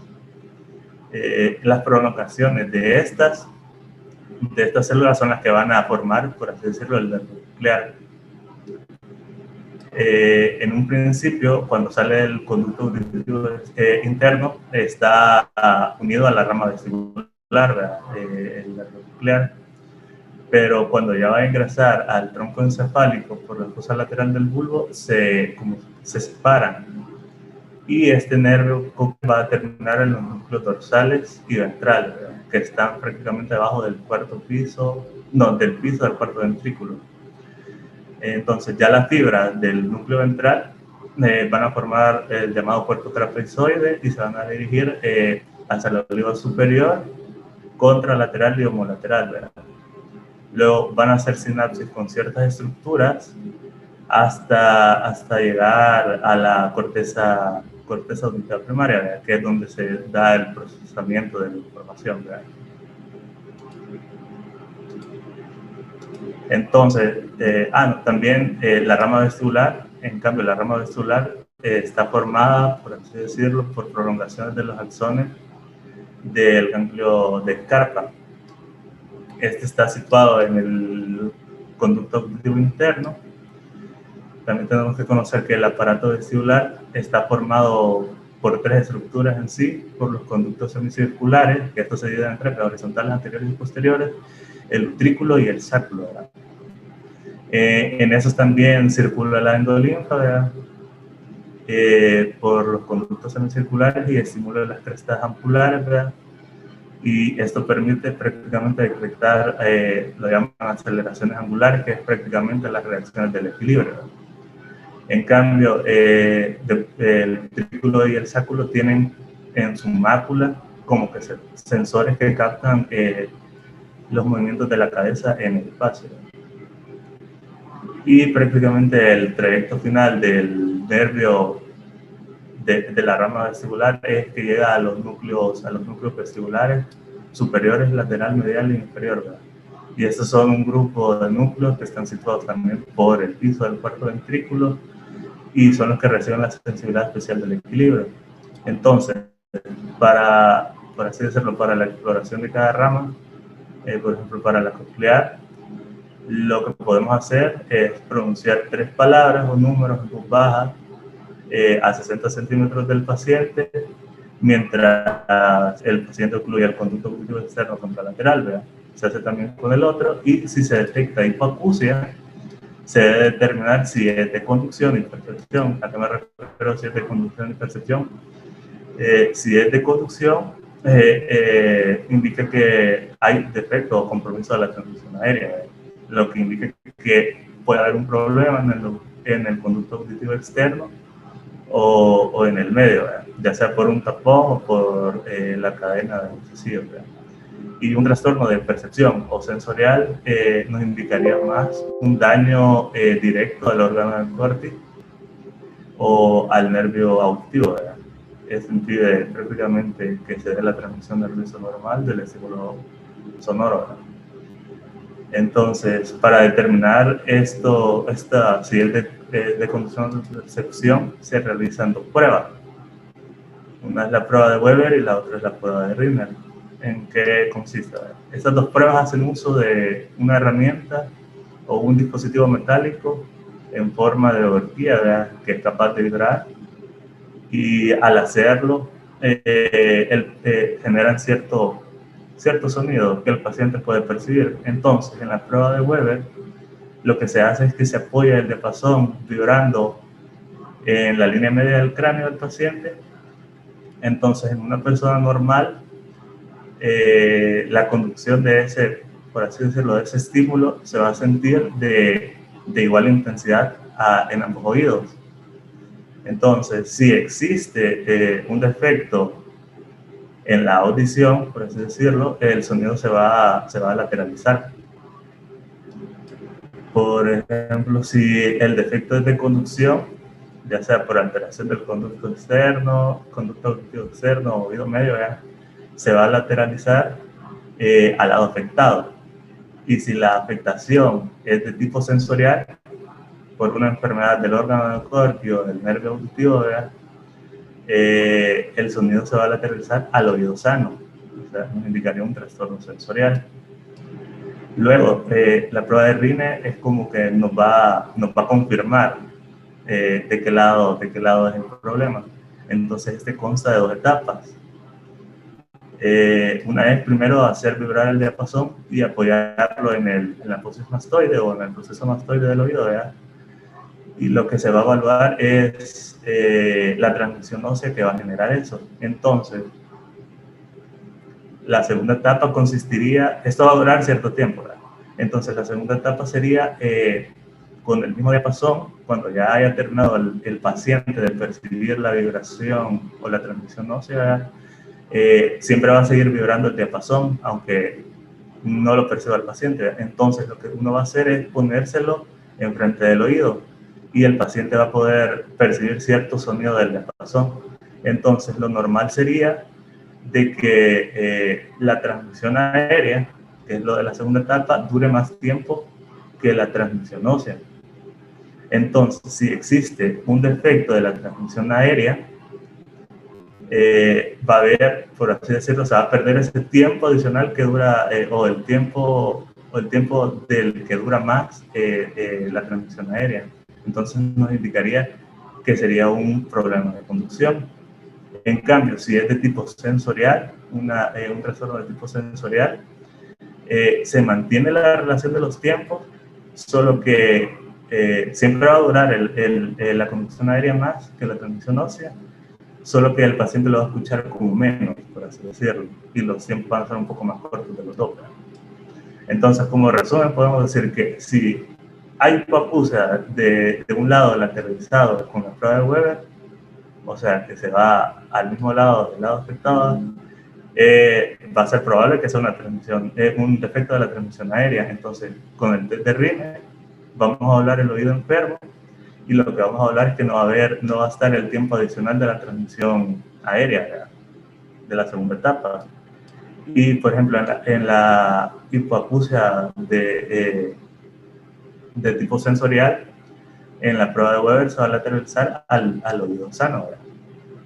Las prolongaciones de estas células son las que van a formar, por así decirlo, el nervio nuclear. En un principio, cuando sale el conducto auditivo interno, está unido a la rama vestibular, el nervio nuclear. Pero cuando ya va a ingresar al tronco encefálico por la fosa lateral del bulbo, se separan. Y este nervio va a terminar en los núcleos dorsales y ventrales, ¿verdad?, que están prácticamente debajo del del piso del cuarto ventrículo. Entonces ya las fibras del núcleo ventral van a formar el llamado puerto trapezoide y se van a dirigir hacia la oliva superior, contralateral y homolateral, ¿verdad? Luego van a hacer sinapsis con ciertas estructuras hasta llegar a la corteza auditiva primaria, ¿verdad?, que es donde se da el procesamiento de la información, ¿verdad? Entonces, también la rama vestibular, en cambio, la rama vestibular está formada, por así decirlo, por prolongaciones de los axones del ganglio de Carpa. Este está situado en el conducto auditivo interno. También tenemos que conocer que el aparato vestibular está formado por 3 estructuras en sí, por los conductos semicirculares, que estos se dividen en 3, horizontales, anteriores y posteriores, el utrículo y el sáculo, ¿verdad? En esos también circula la endolinfa, ¿verdad?, por los conductos semicirculares y estimula las crestas ampulares, ¿verdad? Y esto permite prácticamente detectar, lo llaman aceleraciones angulares, que es prácticamente las reacciones del equilibrio, ¿verdad? En cambio, el utrículo y el sáculo tienen en su mácula como que sensores que captan los movimientos de la cabeza en el espacio. Y prácticamente el trayecto final del nervio de la rama vestibular es que llega a los núcleos vestibulares superiores, lateral, medial e inferior, ¿verdad? Y estos son un grupo de núcleos que están situados también por el piso del cuarto ventrículo y son los que reciben la sensibilidad especial del equilibrio. Entonces, por así decirlo, para la exploración de cada rama, por ejemplo, para la coclear, lo que podemos hacer es pronunciar 3 palabras o números en voz baja a 60 centímetros del paciente, mientras el paciente ocluye el conducto auditivo externo contralateral, ¿verdad? Se hace también con el otro, y si se detecta hipoacusia, se debe determinar si es de conducción y percepción. ¿A qué me refiero si es de conducción y percepción? Si es de conducción, indica que hay defecto o compromiso de la transmisión aérea, lo que indica que puede haber un problema en el conducto auditivo externo o en el medio, ¿verdad?, ya sea por un tapón o por la cadena de sucesivos, ¿verdad? Y un trastorno de percepción o sensorial nos indicaría más un daño directo al órgano del córtex o al nervio auditivo, ¿verdad? Eso impide prácticamente que se dé la transmisión nerviosa normal del estímulo sonoro, ¿verdad? Entonces, para determinar si es de conducción de percepción, se realizan 2 pruebas. Una es la prueba de Weber y la otra es la prueba de Rinner. ¿En qué consiste? Estas 2 pruebas hacen uso de una herramienta o un dispositivo metálico en forma de horquilla, ¿verdad?, que es capaz de vibrar, y al hacerlo generan cierto sonido que el paciente puede percibir. Entonces, en la prueba de Weber, lo que se hace es que se apoya el diapasón vibrando en la línea media del cráneo del paciente. Entonces, en una persona normal, la conducción de ese, por así decirlo, de ese estímulo se va a sentir de igual intensidad en ambos oídos. Entonces, si existe un defecto en la audición, por así decirlo, el sonido se va a lateralizar. Por ejemplo, si el defecto es de conducción, ya sea por alteración del conducto auditivo externo o oído medio, se va a lateralizar al lado afectado. Y si la afectación es de tipo sensorial, por una enfermedad del órgano del corpio, del nervio auditivo, el sonido se va a lateralizar al oído sano. O sea, nos indicaría un trastorno sensorial. Luego, la prueba de Rine es como que nos va a confirmar de qué lado es el problema. Entonces, este consta de 2 etapas. Una es primero hacer vibrar el diapasón y apoyarlo en la apófisis mastoide o en el proceso mastoide del oído, ¿verdad? Y lo que se va a evaluar es la transmisión ósea que va a generar eso. Entonces, la segunda etapa consistiría, esto va a durar cierto tiempo, ¿verdad? Entonces, la segunda etapa sería con el mismo diapasón, cuando ya haya terminado el paciente de percibir la vibración o la transmisión ósea, siempre va a seguir vibrando el diapasón, aunque no lo perciba el paciente. Entonces, lo que uno va a hacer es ponérselo enfrente del oído y el paciente va a poder percibir cierto sonido del diapasón. Entonces, lo normal sería de que la transmisión aérea, que es lo de la segunda etapa, dure más tiempo que la transmisión ósea. Entonces, si existe un defecto de la transmisión aérea, va a haber, por así decirlo, se va a perder ese tiempo adicional que dura, o el tiempo del que dura más la transmisión aérea. Entonces nos indicaría que sería un problema de conducción. En cambio, si es de tipo sensorial, un trastorno de tipo sensorial, se mantiene la relación de los tiempos, solo que siempre va a durar la conducción aérea más que la transmisión ósea, solo que el paciente lo va a escuchar como menos, por así decirlo, y los tiempos van a ser un poco más cortos de los dos. Entonces, como resumen, podemos decir que si hay hipoacusia de un lado lateralizado con la prueba de Weber, o sea, que se va al mismo lado del lado afectado, va a ser probable que sea un defecto de la transmisión aérea. Entonces, con el test de Rine, vamos a hablar el oído enfermo, y lo que vamos a hablar es que no va a estar el tiempo adicional de la transmisión aérea de la segunda etapa. Y, por ejemplo, en la hipoacusia de tipo sensorial, en la prueba de Weber se va a lateralizar al oído sano, ¿verdad?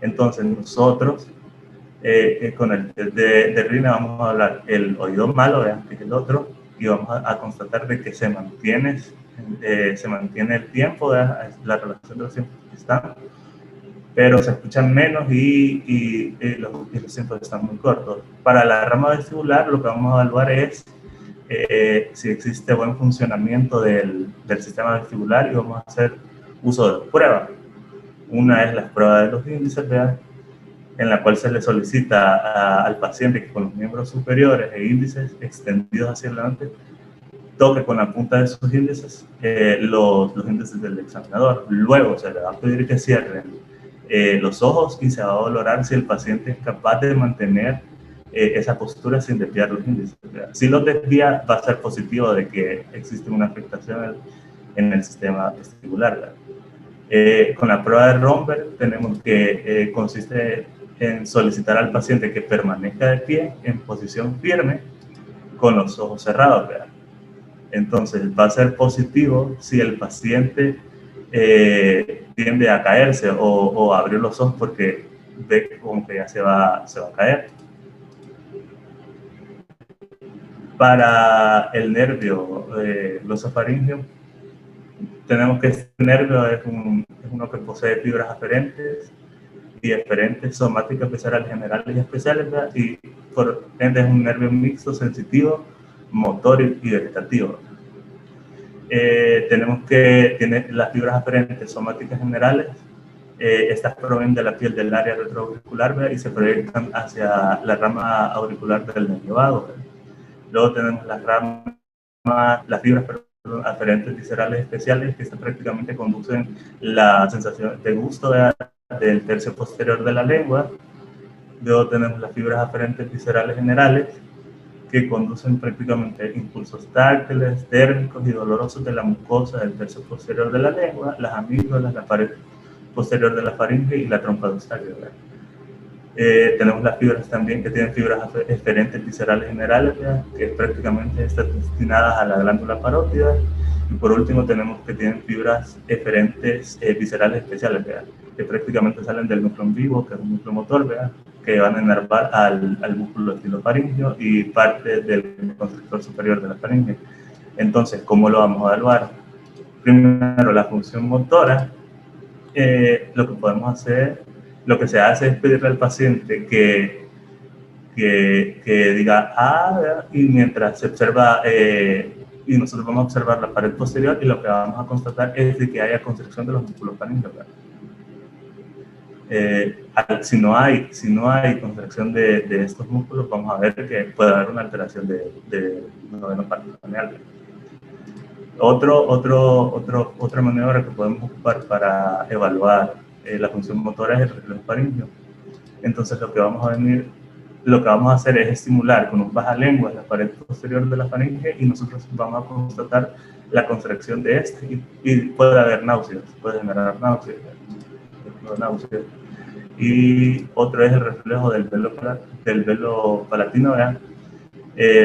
Entonces, nosotros, con el test de Rine, vamos a hablar el oído malo, ¿verdad? Que es el otro, y vamos a constatar de que se mantiene el tiempo, ¿verdad? La relación de los tiempos que están, pero se escuchan menos y los tiempos están muy cortos. Para la rama vestibular, lo que vamos a evaluar es si existe buen funcionamiento del sistema vestibular, y vamos a hacer uso de pruebas. Una es la prueba de los índices, ¿verdad? En la cual se le solicita al paciente que con los miembros superiores e índices extendidos hacia adelante toque con la punta de sus índices los índices del examinador. Luego se le va a pedir que cierre los ojos y se va a valorar si el paciente es capaz de mantener esa postura sin desviar los índices. Si los desvía, va a ser positivo de que existe una afectación en el sistema vestibular. Con la prueba de Romberg tenemos que consiste en solicitar al paciente que permanezca de pie en posición firme con los ojos cerrados, ¿verdad? Entonces va a ser positivo si el paciente tiende a caerse o a abrir los ojos porque ve como que ya se va a caer. Para el nervio glosofaríngeo, tenemos que este nervio es uno que posee fibras aferentes y eferentes somáticas especiales, generales y especiales, ¿verdad? Y por ende es un nervio mixto, sensitivo, motor y vegetativo. Tenemos que tener las fibras aferentes somáticas generales. Estas provienen de la piel del área retroauricular, ¿verdad? Y se proyectan hacia la rama auricular del nervio vago, ¿verdad? Luego tenemos las fibras aferentes viscerales especiales, que estas prácticamente conducen la sensación de gusto del tercio posterior de la lengua. Luego tenemos las fibras aferentes viscerales generales, que conducen prácticamente impulsos táctiles, térmicos y dolorosos de la mucosa del tercio posterior de la lengua, las amígdalas, la pared posterior de la faringe y la trompa eustaquia. Tenemos las fibras también que tienen fibras eferentes viscerales generales, ¿verdad? Que prácticamente están destinadas a la glándula parótida. Y por último tenemos que tienen fibras eferentes viscerales especiales, ¿verdad? Que prácticamente salen del núcleo en vivo, que es un núcleo motor, ¿verdad? Que van a enervar al músculo estilofaringeo y parte del constrictor superior de la faringe. Entonces, ¿cómo lo vamos a evaluar? Primero, la función motora. Lo que podemos hacer, lo que se hace es pedirle al paciente que diga y mientras se observa, y nosotros vamos a observar la pared posterior, y lo que vamos a constatar es de que haya constricción de los músculos faringeos. Si no hay contracción de estos músculos, vamos a ver que puede haber una alteración del noveno párpado craneal. Otra maniobra que podemos ocupar para evaluar la función motora es el reflejo faríngeo. Entonces lo que vamos a hacer es estimular con un bajalengua la pared posterior de la faringe, y nosotros vamos a constatar la contracción de este, y puede haber náuseas, puede generar náuseas. Y otro es el reflejo del velo palatino, ¿verdad?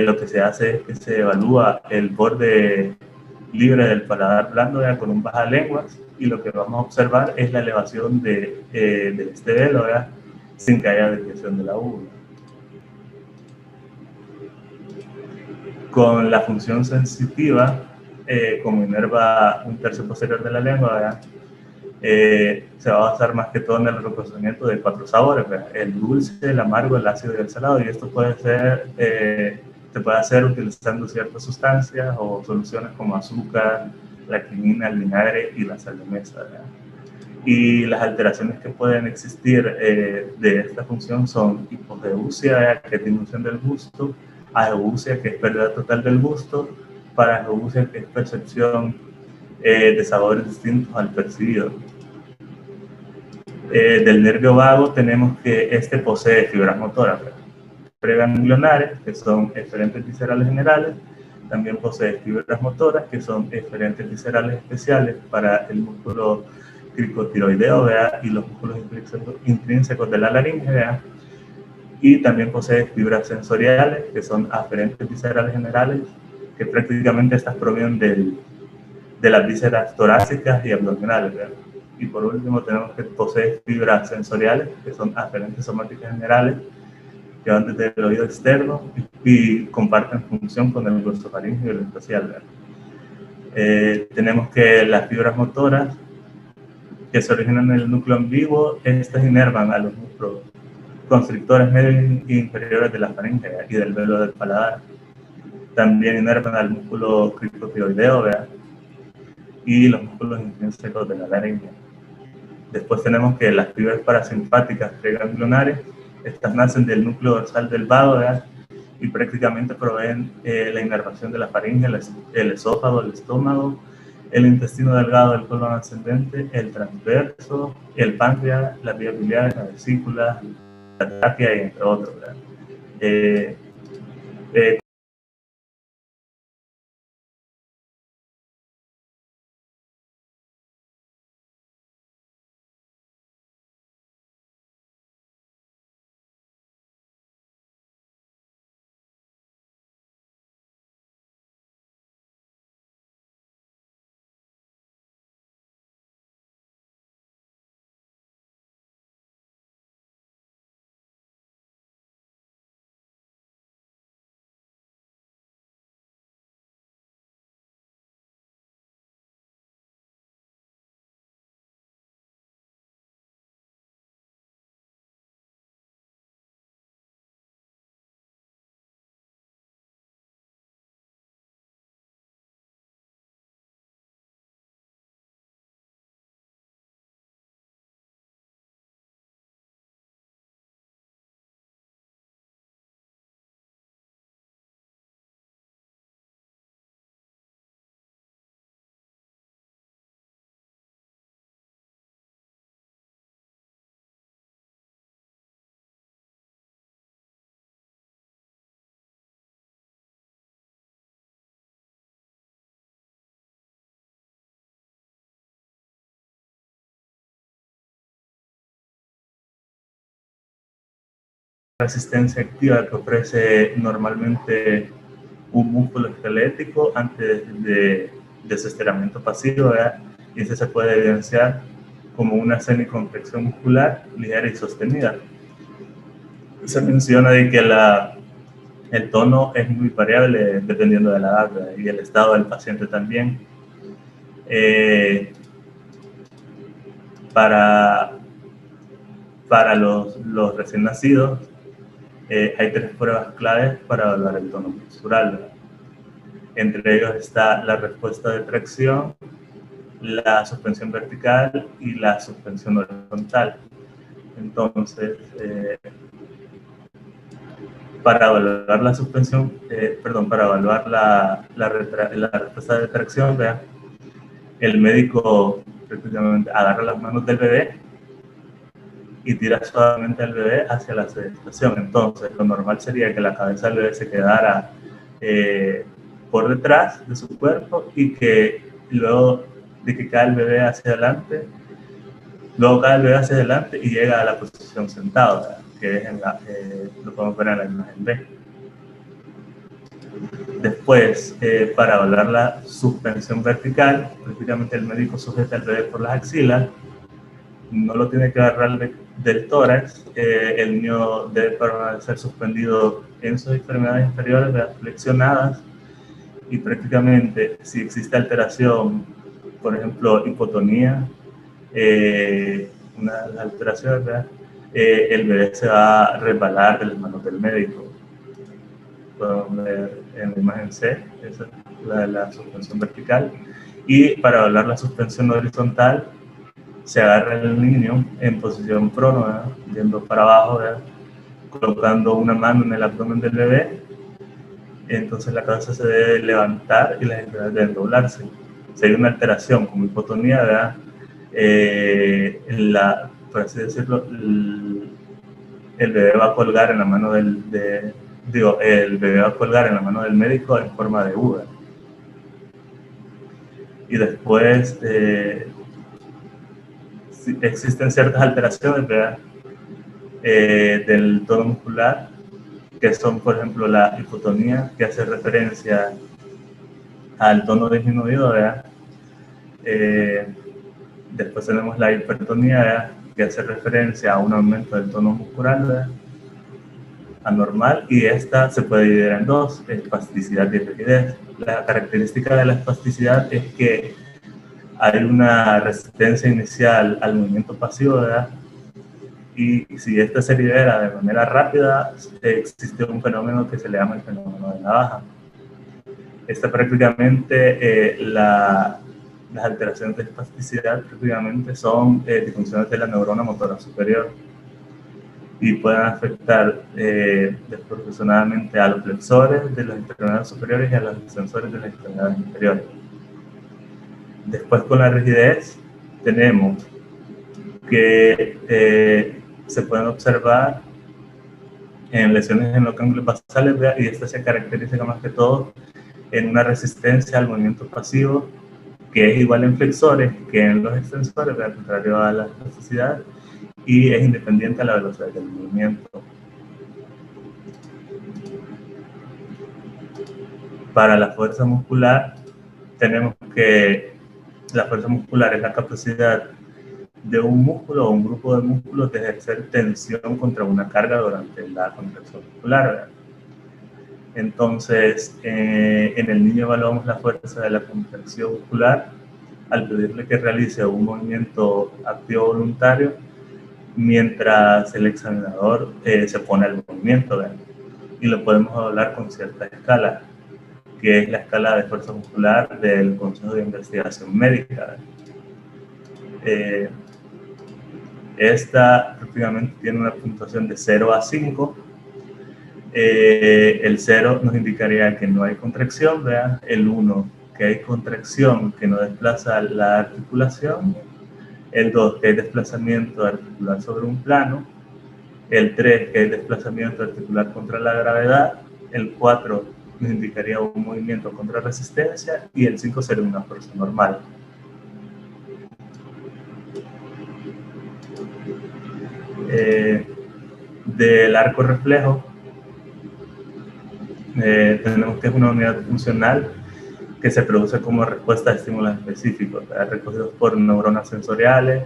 Lo que se hace es que se evalúa el borde libre del paladar blando, ¿verdad? Con un bajalenguas, y lo que vamos a observar es la elevación de este velo, ¿verdad? Sin que haya desviación de la uva. Con la función sensitiva, como inerva un tercio posterior de la lengua, ¿verdad? Se va a basar más que todo en el reconocimiento de 4 sabores, ¿verdad? El dulce, el amargo, el ácido y el salado, y esto se puede hacer utilizando ciertas sustancias o soluciones como azúcar, la quinina, el vinagre y la sal de mesa, ¿verdad? Y las alteraciones que pueden existir de esta función son hipogeusia, que es disminución del gusto, ageusia, que es pérdida total del gusto, parageusia, que es percepción de sabores distintos al percibido. Del nervio vago tenemos que este posee fibras motoras preganglionares, que son eferentes viscerales generales. También posee fibras motoras, que son eferentes viscerales especiales para el músculo cricotiroideo, ¿verdad? Y los músculos intrínsecos de la laringe, ¿verdad? Y también posee fibras sensoriales, que son aferentes viscerales generales, que prácticamente estas provienen de las vísceras torácicas y abdominales, ¿verdad? Y por último tenemos que posee fibras sensoriales, que son aferentes somáticas generales, que van desde el oído externo y comparten función con el glosofaríngeo y el espacial. Tenemos que las fibras motoras que se originan en el núcleo en vivo, estas inervan a los músculos constrictores medios e inferiores de la faringe y del velo del paladar. También inervan al músculo cricotiroideo, ¿verdad? Y los músculos intrínsecos de la laringe. Después tenemos que las fibras parasimpáticas preganglionares, estas nacen del núcleo dorsal del vago, ¿verdad? Y prácticamente proveen la inervación de la faringe, el esófago, el estómago, el intestino delgado, el colon ascendente, el transverso, el páncreas, las vías biliares, la vesícula, la tráquea y entre otros, ¿verdad? resistencia activa que ofrece normalmente un músculo esquelético antes de su estiramiento pasivo, ¿verdad? Y ese se puede evidenciar como una semicontracción muscular ligera y sostenida. Se menciona de que el tono es muy variable dependiendo de la edad, ¿verdad? Y el estado del paciente también. Para los recién nacidos, hay 3 pruebas claves para evaluar el tono postural, ¿verdad? Entre ellos está la respuesta de tracción, la suspensión vertical y la suspensión horizontal. Entonces, para evaluar la suspensión, para evaluar la respuesta de tracción, ¿verdad? El médico prácticamente agarra las manos del bebé y tira suavemente al bebé hacia la sedestación. Entonces, lo normal sería que la cabeza del bebé se quedara por detrás de su cuerpo y que luego de que cae el bebé hacia adelante, y llega a la posición sentado, ¿verdad? Que es lo podemos ver en la imagen B. Después, para evaluar la suspensión vertical, prácticamente el médico sujeta al bebé por las axilas, no lo tiene que agarrar del tórax, el niño debe permanecer suspendido en sus extremidades inferiores, ¿verdad? Flexionadas, y prácticamente si existe alteración, por ejemplo, hipotonía, una de las alteraciones, ¿verdad? El bebé se va a resbalar de las manos del médico. Podemos ver en la imagen C, esa es la suspensión vertical. Y para evaluar la suspensión horizontal, se agarra el niño en posición prono, ¿verdad? Yendo para abajo, ¿verdad? Colocando una mano en el abdomen del bebé. Entonces la cabeza se debe levantar y las extremidades deben doblarse. Si hay una alteración como hipotonía, ¿verdad? Por así decirlo, el bebé va a colgar en la mano el bebé va a colgar en la mano del médico en forma de U. Y después existen ciertas alteraciones, ¿verdad? Del tono muscular, que son, por ejemplo, la hipotonía, que hace referencia al tono disminuido, ¿verdad? Después tenemos la hipertonía, ¿verdad? Que hace referencia a un aumento del tono muscular, ¿verdad? Anormal, y esta se puede dividir en dos: espasticidad y rigidez. La característica de la espasticidad es que hay una resistencia inicial al movimiento pasivo, ¿verdad? Y si esta se libera de manera rápida, existe un fenómeno que se le llama el fenómeno de navaja. Esta prácticamente, las alteraciones de espasticidad prácticamente son disfunciones de la neurona motora superior y pueden afectar desproporcionadamente a los flexores de las extremidades superiores y a los extensores de las extremidades inferiores. Después, con la rigidez, tenemos que se pueden observar en lesiones en los ganglios basales, y esta se caracteriza más que todo en una resistencia al movimiento pasivo, que es igual en flexores que en los extensores, al contrario a la elasticidad, y es independiente a la velocidad del movimiento. Para la fuerza muscular, tenemos que la fuerza muscular es la capacidad de un músculo o un grupo de músculos de ejercer tensión contra una carga durante la contracción muscular, ¿verdad? Entonces, en el niño evaluamos la fuerza de la contracción muscular al pedirle que realice un movimiento activo voluntario mientras el examinador se pone al movimiento, ¿verdad? Y lo podemos hablar con cierta escala, que es la escala de fuerza muscular del Consejo de Investigación Médica. Esta prácticamente tiene una puntuación de 0 a 5. El 0 nos indicaría que no hay contracción, ¿verdad? El 1, que hay contracción que no desplaza la articulación. El 2, que hay desplazamiento articular sobre un plano. El 3, que hay desplazamiento articular contra la gravedad. El 4 nos indicaría un movimiento contra resistencia. Y el 5 sería una fuerza normal. del arco reflejo, tenemos que es una unidad funcional que se produce como respuesta a estímulos específicos, recogidos por neuronas sensoriales.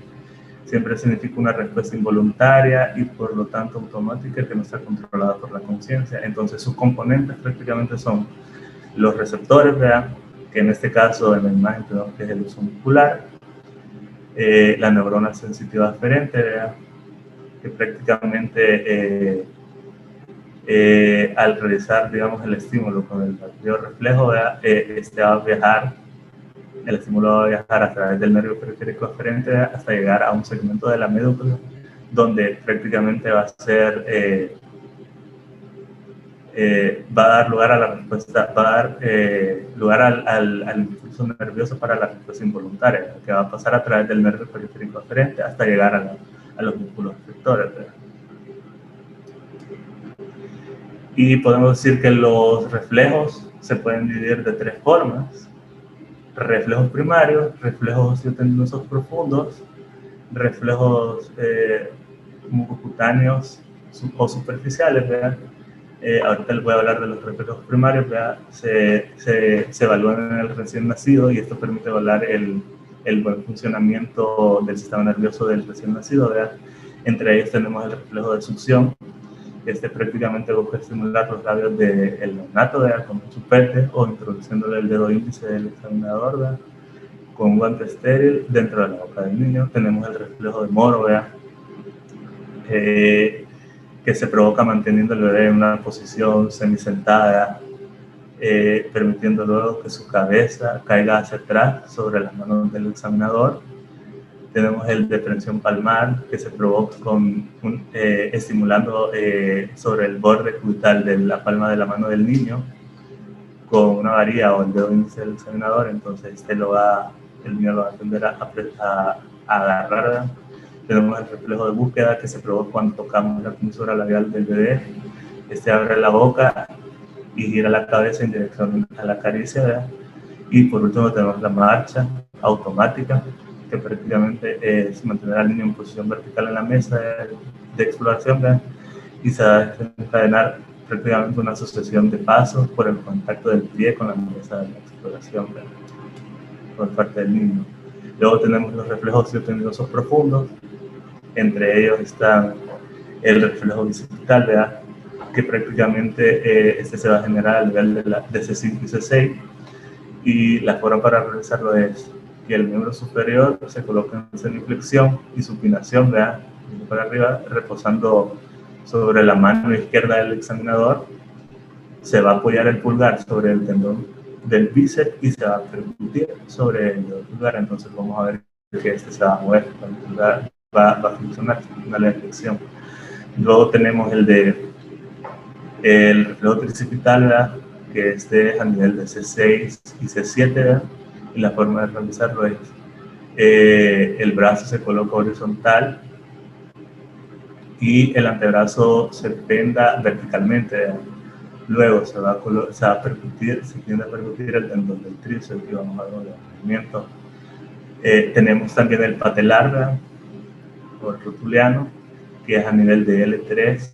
Siempre significa una respuesta involuntaria y por lo tanto automática que no está controlada por la conciencia. Entonces sus componentes prácticamente son los receptores, ¿verdad? Que en este caso en la imagen tenemos que es el uso muscular, la neurona sensitiva aferente, ¿verdad? Que prácticamente al realizar, digamos, el estímulo con el nervio reflejo, este va a viajar, el estímulo va a viajar a través del nervio periférico aferente hasta llegar a un segmento de la médula, donde prácticamente va a ser, va a dar lugar a la respuesta, va a dar lugar al impulso nervioso para la respuesta involuntaria, que va a pasar a través del nervio periférico aferente hasta llegar a los músculos efectores, ¿verdad? Y podemos decir que los reflejos se pueden dividir de tres formas: reflejos primarios, reflejos osteotendinosos profundos, reflejos mucocutáneos o superficiales, ¿verdad? Ahorita les voy a hablar de los reflejos primarios, ¿verdad? Se evalúan en el recién nacido y esto permite evaluar el buen funcionamiento del sistema nervioso del recién nacido, ¿verdad? Entre ellos tenemos el reflejo de succión. Este prácticamente busca estimular los labios del neonato, ¿verdad? Con un chupete o introduciéndole el dedo índice del examinador, ¿verdad? Con un guante estéril dentro de la boca del niño. Tenemos el reflejo de Moro, ¿verdad? Que se provoca manteniendo al bebé en una posición semisentada, permitiendo luego que su cabeza caiga hacia atrás sobre las manos del examinador. Tenemos el de prensión palmar, que se provoca estimulando sobre el borde cubital de la palma de la mano del niño con una varilla o el dedo índice del examinador. Entonces el niño lo va a tender a agarrar, ¿verdad? Tenemos el reflejo de búsqueda, que se provoca cuando tocamos la comisura labial del bebé. Este abre la boca y gira la cabeza en dirección a la caricia, ¿verdad? Y por último tenemos la marcha automática, que prácticamente es mantener al niño en posición vertical en la mesa de exploración, ¿verdad? Y se va a desencadenar prácticamente una sucesión de pasos por el contacto del pie con la mesa de la exploración, ¿verdad? Por parte del niño. Luego tenemos los reflejos osteotendinosos profundos. Entre ellos están el reflejo bicipital, ¿verdad? Que prácticamente este se va a generar a nivel de C5 y C6, y la forma para realizarlo es que el miembro superior se coloca en semiflexión y supinación, ¿verdad? Para arriba, reposando sobre la mano izquierda del examinador. Se va a apoyar el pulgar sobre el tendón del bíceps y se va a percutir sobre el pulgar. Entonces vamos a ver que este se va a mover, el pulgar va a funcionar en la flexión. Luego tenemos el reflejo tricipital, ¿verdad? Que este es a nivel de C6 y C7, ¿verdad? Y la forma de realizarlo es el brazo se coloca horizontal y el antebrazo se penda verticalmente, ¿verdad? Luego se va a percutir, se tiende a percutir el tendón del tríceps y vamos a ver el movimiento. Tenemos también el patelar, ¿verdad? O el rotuliano, que es a nivel de L3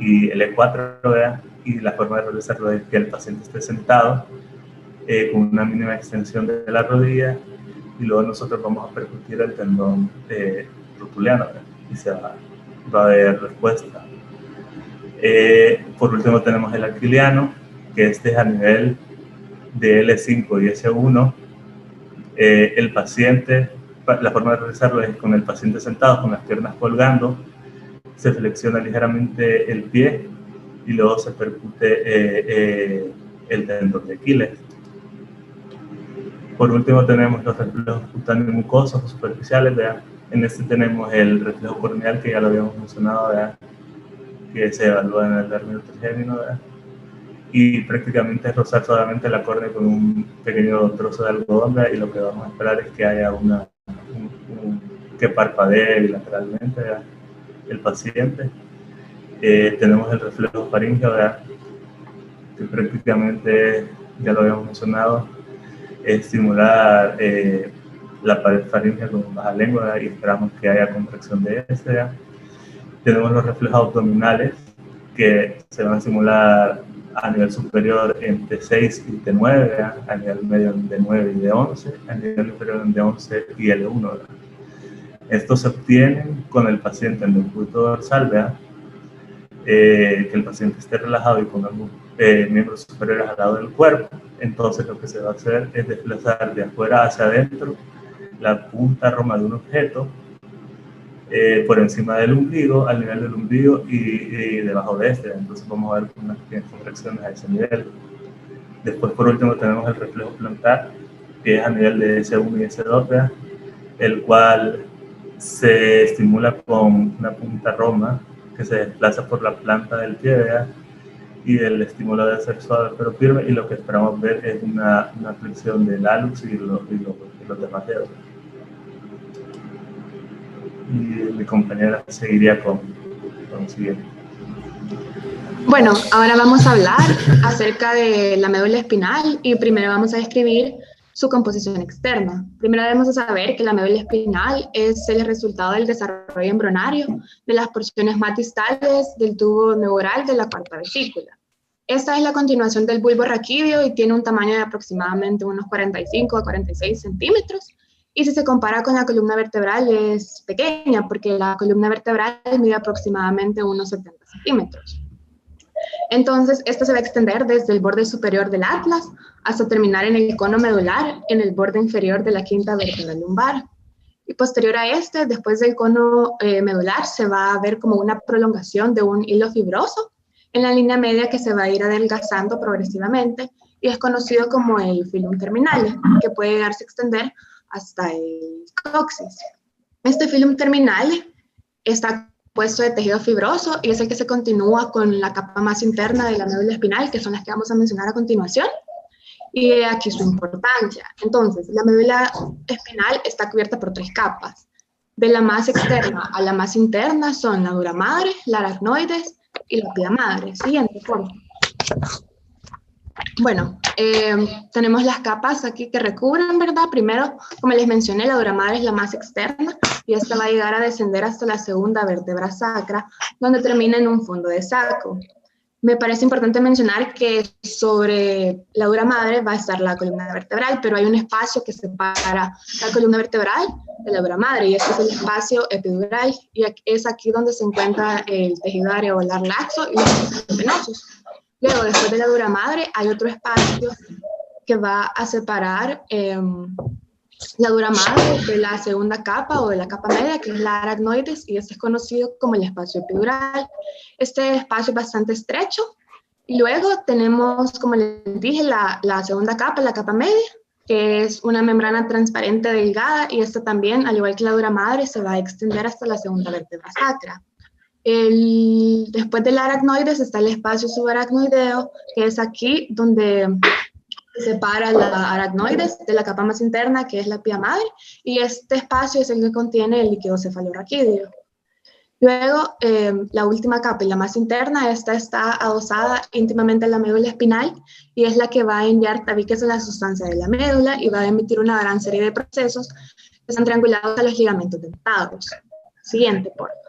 y L4, ¿verdad? Y la forma de realizarlo es que el paciente esté sentado con una mínima extensión de la rodilla, y luego nosotros vamos a percutir el tendón rotuliano, ¿verdad? Y se va a haber respuesta. Por último tenemos el aquiliano, que este es a nivel de L5 y S1. El paciente, la forma de realizarlo es con el paciente sentado, con las piernas colgando, se flexiona ligeramente el pie y luego se percute el tendón de Aquiles. Por último tenemos los reflejos cutáneos mucosos o superficiales, ¿verdad? En este tenemos el reflejo corneal, que ya lo habíamos mencionado, ¿verdad? Que se evalúa en el nervio trigémino, ¿verdad? Y prácticamente es rozar solamente la córnea con un pequeño trozo de algodón, ¿verdad? Y lo que vamos a esperar es que haya que parpadee bilateralmente, ¿verdad? El paciente. Tenemos el reflejo faríngeo, ¿verdad? Que prácticamente, ya lo habíamos mencionado, es estimular la pared faríngea con baja lengua, ¿verdad? Y esperamos que haya contracción de este, ¿verdad? Tenemos los reflejos abdominales, que se van a simular a nivel superior en T6 y T9, a nivel medio de 9 y de 11, a nivel inferior de 11 y L1. Estos se obtienen con el paciente en el decúbito dorsal, que el paciente esté relajado y con los miembros superiores al lado del cuerpo. Entonces lo que se va a hacer es desplazar de afuera hacia adentro la punta roma de un objeto por encima del ombligo, al nivel del ombligo y debajo de este. Entonces vamos a ver unas pequeñas contracciones a ese nivel. Después, por último, tenemos el reflejo plantar, que es a nivel de S1 y S2, el cual se estimula con una punta roma que se desplaza por la planta del pie, y el estímulo debe ser suave pero firme, y lo que esperamos ver es una flexión del hallux y los demás dedos. Y mi compañera seguiría con el siguiente. Bueno, ahora vamos a hablar acerca de la médula espinal y primero vamos a describir su composición externa. Primero debemos saber que la médula espinal es el resultado del desarrollo embrionario de las porciones más distales del tubo neural de la cuarta vesícula. Esta es la continuación del bulbo raquídeo y tiene un tamaño de aproximadamente unos 45 a 46 centímetros. Y si se compara con la columna vertebral es pequeña, porque la columna vertebral mide aproximadamente unos 70 centímetros. Entonces, esto se va a extender desde el borde superior del atlas hasta terminar en el cono medular, en el borde inferior de la quinta vértebra lumbar. Y posterior a este, después del cono medular, se va a ver como una prolongación de un hilo fibroso en la línea media que se va a ir adelgazando progresivamente y es conocido como el filum terminale, que puede llegarse a extender hasta el coxis. Este filum terminale está compuesto de tejido fibroso y es el que se continúa con la capa más interna de la médula espinal, que son las que vamos a mencionar a continuación. Y aquí su importancia. Entonces, la médula espinal está cubierta por 3 capas. De la más externa a la más interna son la dura madre, la aracnoides y la pía madre. Siguiente, por favor. Bueno, tenemos las capas aquí que recubren, ¿verdad? Primero, como les mencioné, la dura madre es la más externa y esta va a llegar a descender hasta la segunda vértebra sacra, donde termina en un fondo de saco. Me parece importante mencionar que sobre la dura madre va a estar la columna vertebral, pero hay un espacio que separa la columna vertebral de la dura madre, y este es el espacio epidural, y es aquí donde se encuentra el tejido areolar laxo y los tejidos venosos. Luego, después de la dura madre, hay otro espacio que va a separar la dura madre de la segunda capa o de la capa media, que es la aracnoides, y este es conocido como el espacio epidural. Este espacio es bastante estrecho. Y luego tenemos, como les dije, la segunda capa, la capa media, que es una membrana transparente delgada, y esta también, al igual que la dura madre, se va a extender hasta la segunda vértebra sacra. Después del aracnoides está el espacio subaracnoideo, que es aquí donde se separa la aracnoides de la capa más interna, que es la pía madre, y este espacio es el que contiene el líquido cefalorraquídeo. Luego, la última capa y la más interna, esta está adosada íntimamente a la médula espinal y es la que va a enviar tabiques a la sustancia de la médula y va a emitir una gran serie de procesos que están triangulados a los ligamentos dentados. Siguiente, por favor.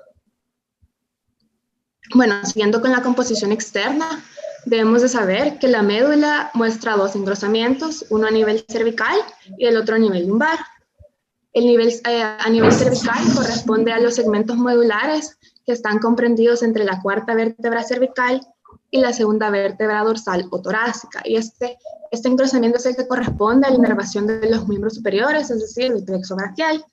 Bueno, siguiendo con la composición externa, debemos de saber que la médula muestra 2 engrosamientos, uno a nivel cervical y el otro a nivel lumbar. A nivel cervical corresponde a los segmentos medulares que están comprendidos entre la cuarta vértebra cervical y la segunda vértebra dorsal o torácica. Y este engrosamiento es el que corresponde a la inervación de los miembros superiores, es decir, el plexo braquial.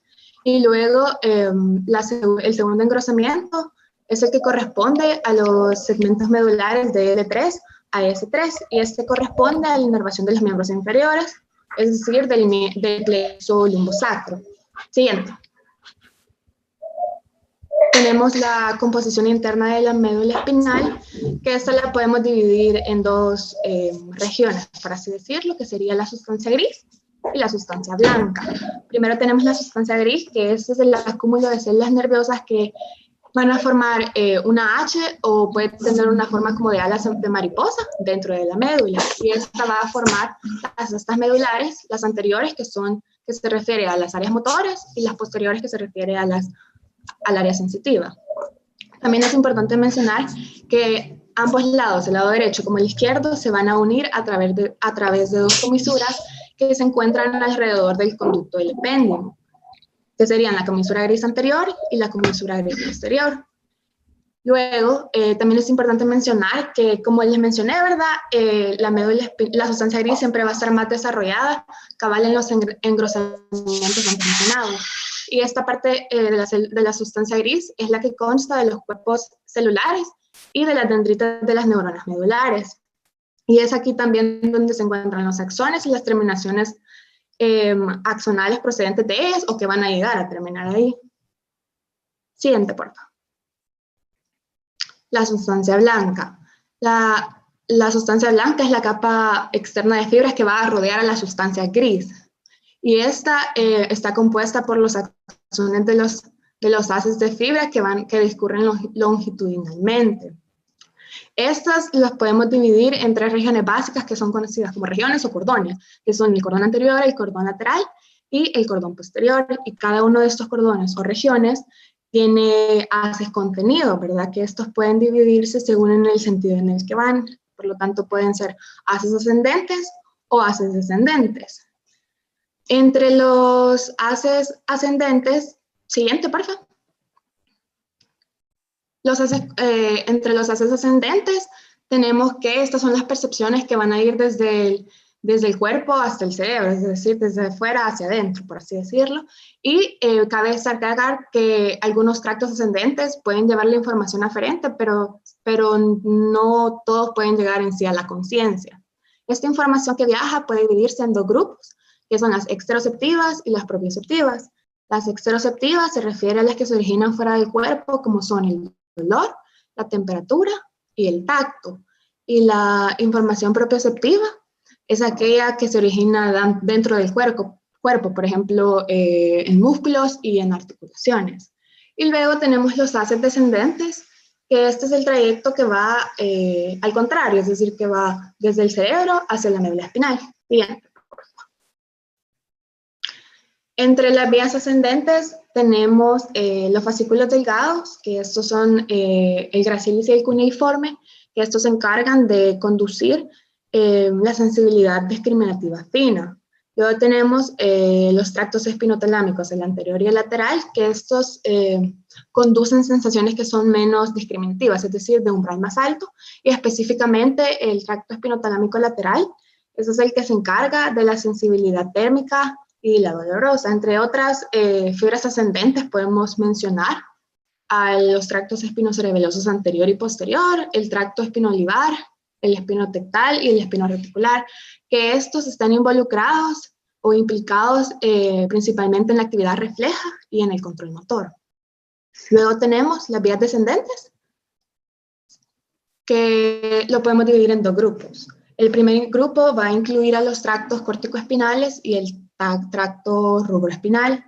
Y luego el segundo engrosamiento es el que corresponde a los segmentos medulares de L3 a S3, y este corresponde a la inervación de los miembros inferiores, es decir, del plexo lumbosacro. Siguiente. Tenemos la composición interna de la médula espinal, que esta la podemos dividir en 2 regiones, por así decirlo, que sería la sustancia gris y la sustancia blanca. Primero tenemos la sustancia gris, que es el acúmulo de células nerviosas que van a formar una H o puede tener una forma como de alas de mariposa dentro de la médula, y esta va a formar las astas medulares, las anteriores que se refiere a las áreas motoras y las posteriores que se refiere al área sensitiva. También es importante mencionar que ambos lados, el lado derecho como el izquierdo, se van a unir a través de dos comisuras que se encuentran alrededor del conducto del epéndimo, que serían la comisura gris anterior y la comisura gris posterior. Luego, también es importante mencionar que, como les mencioné, ¿verdad? La sustancia gris siempre va a estar más desarrollada, cabal en los engrosamientos antes mencionados. Y esta parte de la sustancia gris es la que consta de los cuerpos celulares y de las dendritas de las neuronas medulares. Y es aquí también donde se encuentran los axones y las terminaciones axonales procedentes de ellas o que van a llegar a terminar ahí. Siguiente, por favor. La sustancia blanca. La sustancia blanca es la capa externa de fibras que va a rodear a la sustancia gris. Y esta está compuesta por los axones de los haces de fibra que discurren longitudinalmente. Estas las podemos dividir en tres regiones básicas que son conocidas como regiones o cordones, que son el cordón anterior, el cordón lateral y el cordón posterior. Y cada uno de estos cordones o regiones tiene haces contenidos, ¿verdad? Que estos pueden dividirse según en el sentido en el que van. Por lo tanto, pueden ser haces ascendentes o haces descendentes. Entre los haces ascendentes, siguiente, por favor. Entre los haces ascendentes tenemos que estas son las percepciones que van a ir desde el cuerpo hasta el cerebro, es decir, desde afuera hacia adentro, por así decirlo. Y cabe destacar que algunos tractos ascendentes pueden llevar la información aferente, pero no todos pueden llegar en sí a la conciencia. Esta información que viaja puede dividirse en dos grupos, que son las exteroceptivas y las propioceptivas. Las exteroceptivas se refieren a las que se originan fuera del cuerpo, como son el dolor, la temperatura y el tacto. Y la información propioceptiva es aquella que se origina dentro del cuerpo, por ejemplo, en músculos y en articulaciones. Y luego tenemos los haces descendentes, que este es el trayecto que va al contrario, es decir, que va desde el cerebro hacia la médula espinal. Bien. Entre las vías ascendentes tenemos los fascículos delgados, que estos son el gracilis y el cuneiforme, que estos se encargan de conducir la sensibilidad discriminativa fina. Luego tenemos los tractos espinotalámicos, el anterior y el lateral, que estos conducen sensaciones que son menos discriminativas, es decir, de umbral más alto, y específicamente el tracto espinotalámico lateral, ese es el que se encarga de la sensibilidad térmica y la dolorosa. Entre otras fibras ascendentes podemos mencionar a los tractos espinocerebelosos anterior y posterior, el tracto espinolivar, el espinotectal y el espinoreticular, que estos están involucrados o implicados principalmente en la actividad refleja y en el control motor. Luego tenemos las vías descendentes, que lo podemos dividir en dos grupos. El primer grupo va a incluir a los tractos córtico-espinales y el tracto rubroespinal.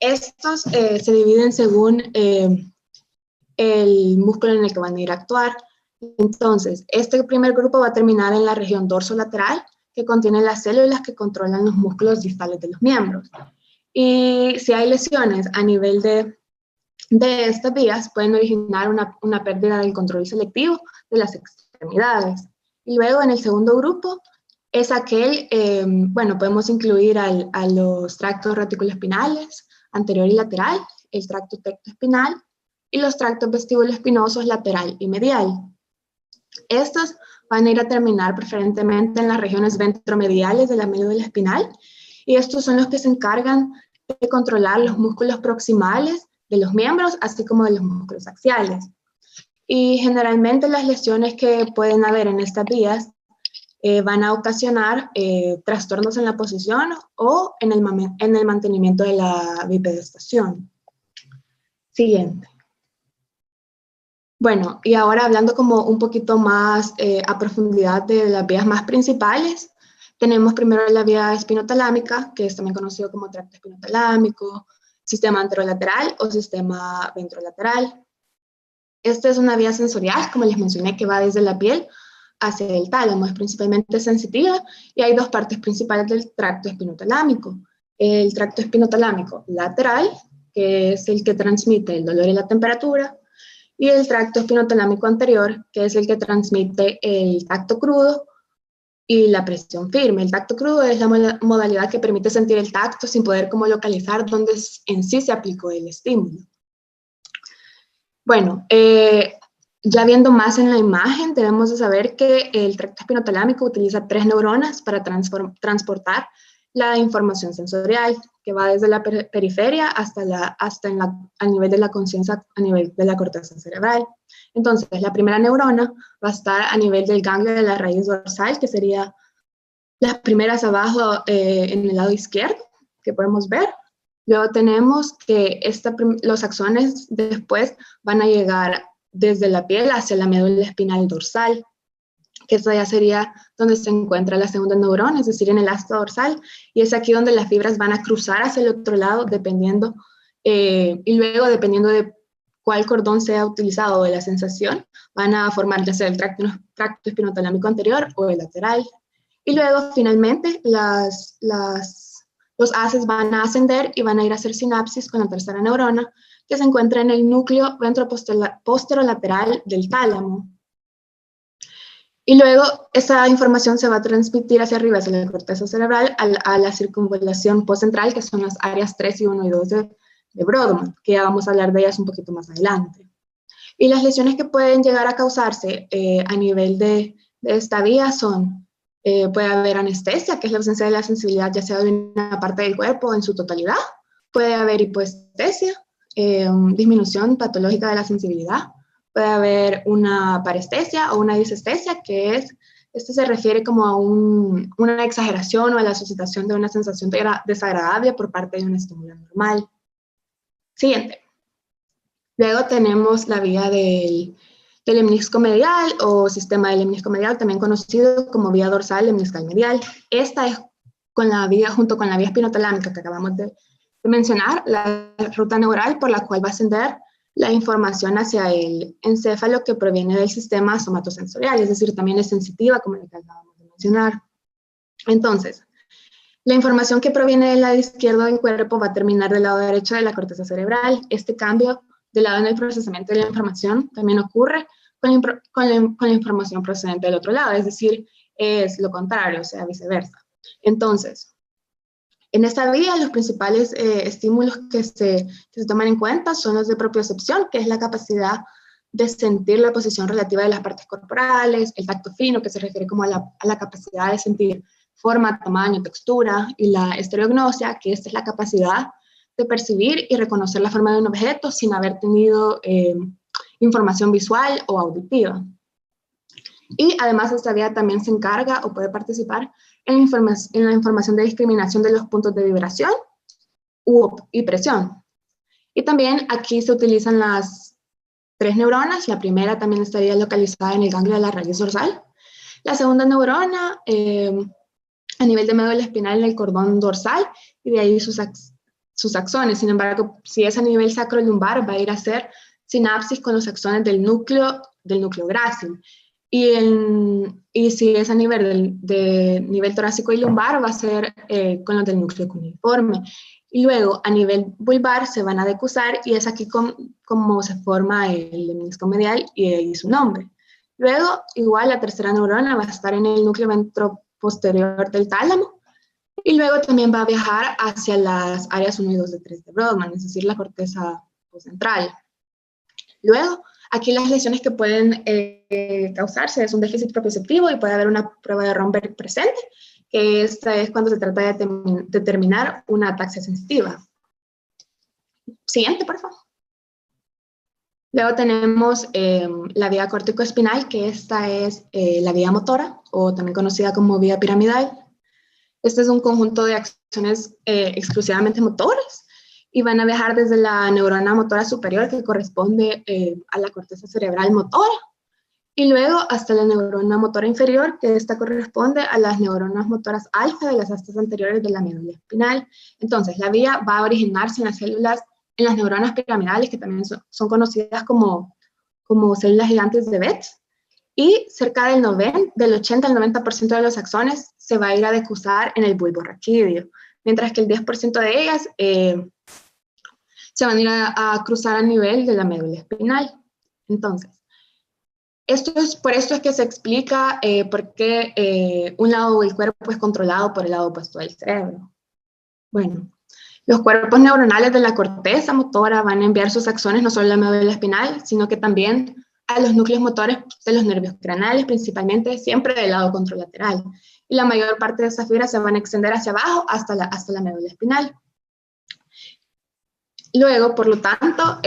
Estos se dividen según el músculo en el que van a ir a actuar. Entonces, este primer grupo va a terminar en la región dorsolateral, que contiene las células que controlan los músculos distales de los miembros. Y si hay lesiones a nivel de estas vías, pueden originar una pérdida del control selectivo de las extremidades. Y luego, en el segundo grupo, es aquel, bueno, podemos incluir a los tractos reticuloespinales, anterior y lateral, el tracto tectoespinal y los tractos vestíbulo-espinosos lateral y medial. Estos van a ir a terminar preferentemente en las regiones ventromediales de la médula espinal, y estos son los que se encargan de controlar los músculos proximales de los miembros, así como de los músculos axiales. Y generalmente las lesiones que pueden haber en estas vías van a ocasionar trastornos en la posición o en el mantenimiento de la bipedestación. Siguiente. Bueno, y ahora hablando como un poquito más a profundidad de las vías más principales, tenemos primero la vía espinotalámica, que es también conocido como tracto espinotalámico, sistema anterolateral o sistema ventrolateral. Esta es una vía sensorial, como les mencioné, que va desde la piel hacia el tálamo, es principalmente sensitiva, y hay dos partes principales del tracto espinotalámico. El tracto espinotalámico lateral, que es el que transmite el dolor y la temperatura, y el tracto espinotalámico anterior, que es el que transmite el tacto crudo y la presión firme. El tacto crudo es la modalidad que permite sentir el tacto sin poder como localizar dónde en sí se aplicó el estímulo. Bueno, ya viendo más en la imagen, debemos de saber que el tracto espinotalámico utiliza 3 neuronas para transportar la información sensorial, que va desde la periferia hasta al nivel de la conciencia, a nivel de la corteza cerebral. Entonces, la primera neurona va a estar a nivel del ganglio de la raíz dorsal, que sería las primeras abajo en el lado izquierdo, que podemos ver. Luego tenemos que los axones después van a llegar desde la piel hacia la médula espinal dorsal, que eso ya sería donde se encuentra la segunda neurona, es decir, en el asta dorsal, y es aquí donde las fibras van a cruzar hacia el otro lado, y luego, dependiendo de cuál cordón sea utilizado de la sensación, van a formar ya sea el tracto espinotalámico anterior o el lateral. Y luego, finalmente, los haces van a ascender y van a ir a hacer sinapsis con la tercera neurona, que se encuentra en el núcleo ventroposterolateral del tálamo. Y luego esa información se va a transmitir hacia arriba, hacia la corteza cerebral, a la circunvalación postcentral, que son las áreas 3 y 1 y 2 de Brodmann, que ya vamos a hablar de ellas un poquito más adelante. Y las lesiones que pueden llegar a causarse a nivel de esta vía son, puede haber anestesia, que es la ausencia de la sensibilidad, ya sea de una parte del cuerpo o en su totalidad. Puede haber hipoestesia, disminución patológica de la sensibilidad. Puede haber una parestesia o una disestesia, que esto se refiere como a una exageración o a la suscitación de una sensación desagradable por parte de un estímulo normal. Siguiente. Luego tenemos la vía del lemnisco medial o sistema del lemnisco medial, también conocido como vía dorsal lemniscal medial. Esta es junto con la vía espinotalámica que acabamos de mencionar, la ruta neural por la cual va a ascender la información hacia el encéfalo que proviene del sistema somatosensorial, es decir, también es sensitiva, como la que acabamos de mencionar. Entonces, la información que proviene del lado izquierdo del cuerpo va a terminar del lado derecho de la corteza cerebral. Este cambio del lado en el procesamiento de la información también ocurre con la información procedente del otro lado, es decir, es lo contrario, o sea, viceversa. Entonces, en esta vía, los principales estímulos que se toman en cuenta son los de propiocepción, que es la capacidad de sentir la posición relativa de las partes corporales, el tacto fino, que se refiere como a la capacidad de sentir forma, tamaño, textura, y la estereognosia, que esta es la capacidad de percibir y reconocer la forma de un objeto sin haber tenido información visual o auditiva. Y además esta vía también se encarga o puede participar en la información de discriminación de los puntos de vibración y presión. Y también aquí se utilizan las 3 neuronas. La primera también estaría localizada en el ganglio de la raíz dorsal. La segunda neurona a nivel de médula espinal en el cordón dorsal, y de ahí sus axones. Sin embargo, si es a nivel sacrolumbar, va a ir a hacer sinapsis con los axones del núcleo grácil. Y si es a nivel nivel torácico y lumbar, va a ser con los del núcleo cuneiforme. Y luego, a nivel vulvar, se van a decusar, y es aquí como se forma el lemnisco medial y su nombre. Luego, igual, la tercera neurona va a estar en el núcleo ventroposterior del tálamo, y luego también va a viajar hacia las áreas 1 y 2 de 3 de Brodmann, es decir, la corteza central. Luego, aquí las lesiones que pueden causarse es un déficit propioceptivo y puede haber una prueba de Romberg presente, que esta es cuando se trata de determinar una ataxia sensitiva. Siguiente, por favor. Luego tenemos la vía córtico-espinal, que esta es la vía motora, o también conocida como vía piramidal. Este es un conjunto de acciones exclusivamente motores, y van a viajar desde la neurona motora superior, que corresponde a la corteza cerebral motora, y luego hasta la neurona motora inferior, que esta corresponde a las neuronas motoras alfa de las astas anteriores de la médula espinal. Entonces, la vía va a originarse en las células, en las neuronas piramidales, que también son conocidas como células gigantes de Betz, y cerca del 80 al 90% de los axones se va a ir a decusar en el bulbo raquídeo, mientras que el 10% de ellas se van a ir a cruzar a nivel de la médula espinal. Entonces, por esto es que se explica por qué un lado del cuerpo es controlado por el lado opuesto del cerebro. Bueno, los cuerpos neuronales de la corteza motora van a enviar sus axones no solo a la médula espinal, sino que también a los núcleos motores de los nervios craneales, principalmente siempre del lado contralateral. Y la mayor parte de esas fibras se van a extender hacia abajo hasta la médula espinal. Luego, por lo tanto,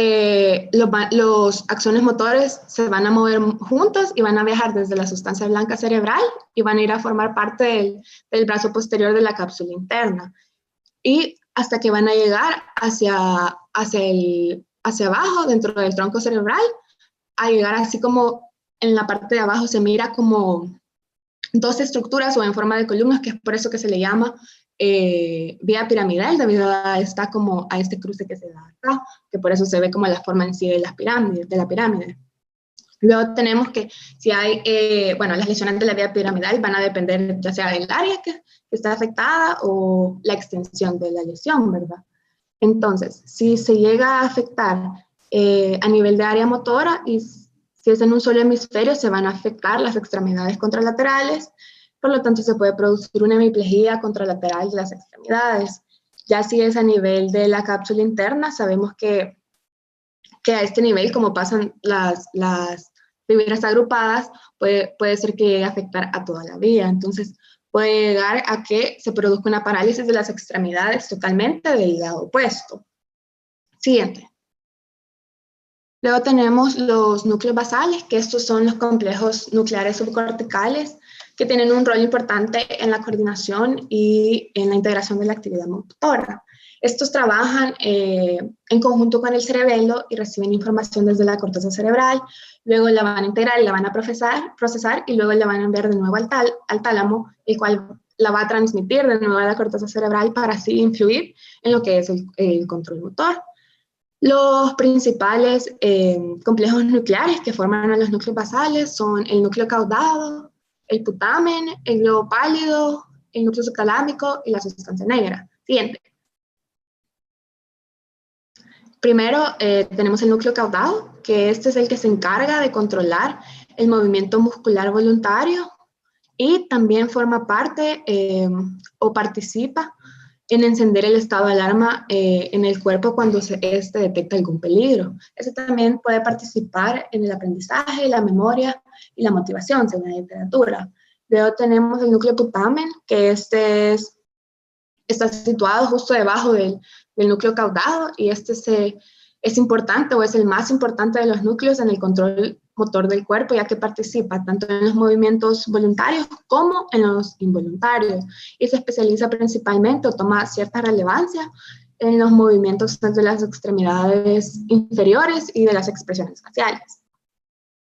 los axones motores se van a mover juntos y van a viajar desde la sustancia blanca cerebral y van a ir a formar parte del brazo posterior de la cápsula interna. Y hasta que van a llegar hacia abajo, dentro del tronco cerebral, a llegar así como en la parte de abajo se mira como dos estructuras o en forma de columnas, que es por eso que se le llama vía piramidal, debido a este cruce que se da acá, que por eso se ve como la forma en sí de la pirámide. Luego tenemos que si hay, las lesiones de la vía piramidal van a depender ya sea del área que está afectada o la extensión de la lesión, ¿verdad? Entonces, si se llega a afectar a nivel de área motora y si es en un solo hemisferio, se van a afectar las extremidades contralaterales. Por lo tanto, se puede producir una hemiplegia contralateral de las extremidades. Ya si es a nivel de la cápsula interna, sabemos que a este nivel, como pasan las fibras agrupadas, puede ser que llegue a afectar a toda la vía. Entonces, puede llegar a que se produzca una parálisis de las extremidades totalmente del lado opuesto. Siguiente. Luego tenemos los núcleos basales, que estos son los complejos nucleares subcorticales, que tienen un rol importante en la coordinación y en la integración de la actividad motora. Estos trabajan en conjunto con el cerebelo y reciben información desde la corteza cerebral, luego la van a integrar y la van a procesar y luego la van a enviar de nuevo al tálamo, el cual la va a transmitir de nuevo a la corteza cerebral para así influir en lo que es el control motor. Los principales complejos nucleares que forman a los núcleos basales son el núcleo caudado, el putamen, el globo pálido, el núcleo subtalámico y la sustancia negra. Siguiente. Primero tenemos el núcleo caudado, que este es el que se encarga de controlar el movimiento muscular voluntario y también forma parte o participa en encender el estado de alarma en el cuerpo cuando este detecta algún peligro. Este también puede participar en el aprendizaje, la memoria y la motivación, según la literatura. Luego tenemos el núcleo putamen, que está situado justo debajo del núcleo caudado y es importante o es el más importante de los núcleos en el control motor del cuerpo, ya que participa tanto en los movimientos voluntarios como en los involuntarios y se especializa principalmente o toma cierta relevancia en los movimientos de las extremidades inferiores y de las expresiones faciales.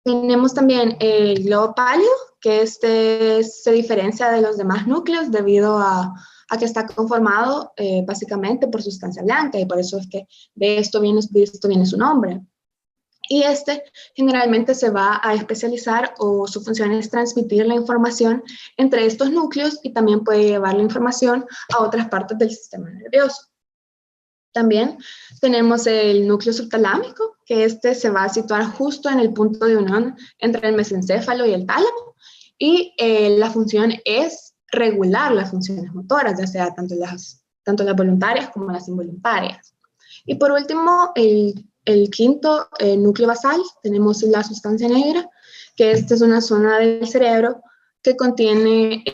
Tenemos también el globo pálido, que se diferencia de los demás núcleos debido a que está conformado básicamente por sustancia blanca y por eso es que de esto viene su nombre. Y generalmente se va a especializar o su función es transmitir la información entre estos núcleos y también puede llevar la información a otras partes del sistema nervioso. También tenemos el núcleo subtalámico, que se va a situar justo en el punto de unión entre el mesencéfalo y el tálamo y la función es regular las funciones motoras, ya sea tanto las voluntarias como las involuntarias. Y por último, el quinto núcleo basal, tenemos la sustancia negra, que es una zona del cerebro que contiene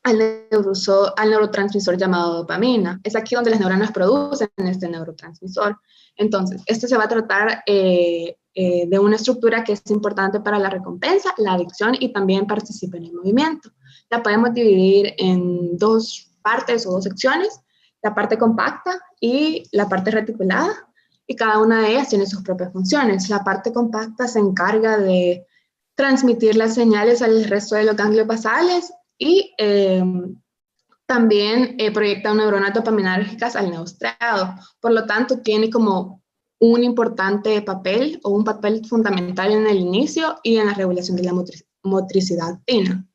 al neurotransmisor llamado dopamina. Es aquí donde las neuronas producen este neurotransmisor. Entonces, se va a tratar de una estructura que es importante para la recompensa, la adicción y también participa en el movimiento. La podemos dividir en dos partes o dos secciones, la parte compacta y la parte reticulada, y cada una de ellas tiene sus propias funciones. La parte compacta se encarga de transmitir las señales al resto de los ganglios basales y también proyecta neuronas dopaminérgicas al neostriado. Por lo tanto, tiene como un importante papel o un papel fundamental en el inicio y en la regulación de la motricidad fina.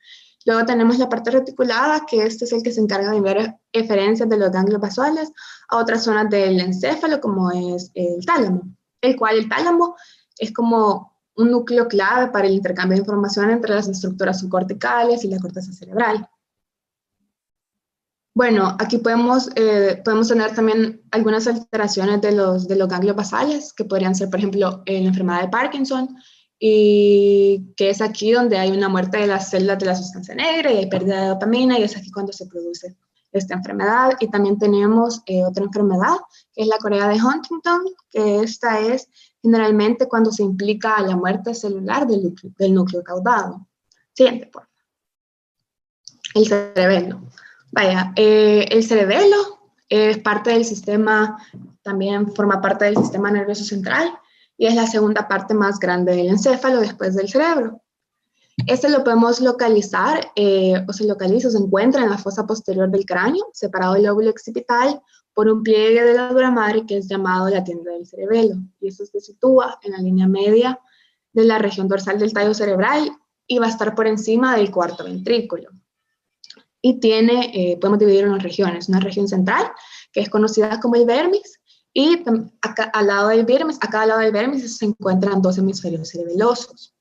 Luego tenemos la parte reticulada, que es el que se encarga de enviar eferencias de los ganglios basales a otras zonas del encéfalo, como es el tálamo, el tálamo es como un núcleo clave para el intercambio de información entre las estructuras subcorticales y la corteza cerebral. Bueno, aquí podemos tener también algunas alteraciones de los ganglios basales, que podrían ser, por ejemplo, la enfermedad de Parkinson, y que es aquí donde hay una muerte de las células de la sustancia negra y hay pérdida de dopamina, y es aquí cuando se produce esta enfermedad. Y también tenemos otra enfermedad, que es la corea de Huntington, que esta es generalmente cuando se implica la muerte celular del núcleo caudado. Siguiente, por favor. El cerebelo. Vaya, el cerebelo es parte del sistema, también forma parte del sistema nervioso central y es la segunda parte más grande del encéfalo después del cerebro. Este lo podemos localizar, o se localiza, o se encuentra en la fosa posterior del cráneo, separado del lóbulo occipital por un pliegue de la dura madre que es llamado la tienda del cerebelo. Y esto se sitúa en la línea media de la región dorsal del tallo cerebral y va a estar por encima del cuarto ventrículo. Y tiene, podemos dividirlo en regiones, una región central, que es conocida como el vermis, y acá, al lado del vermis, a cada lado del vermis se encuentran dos hemisferios cerebelosos.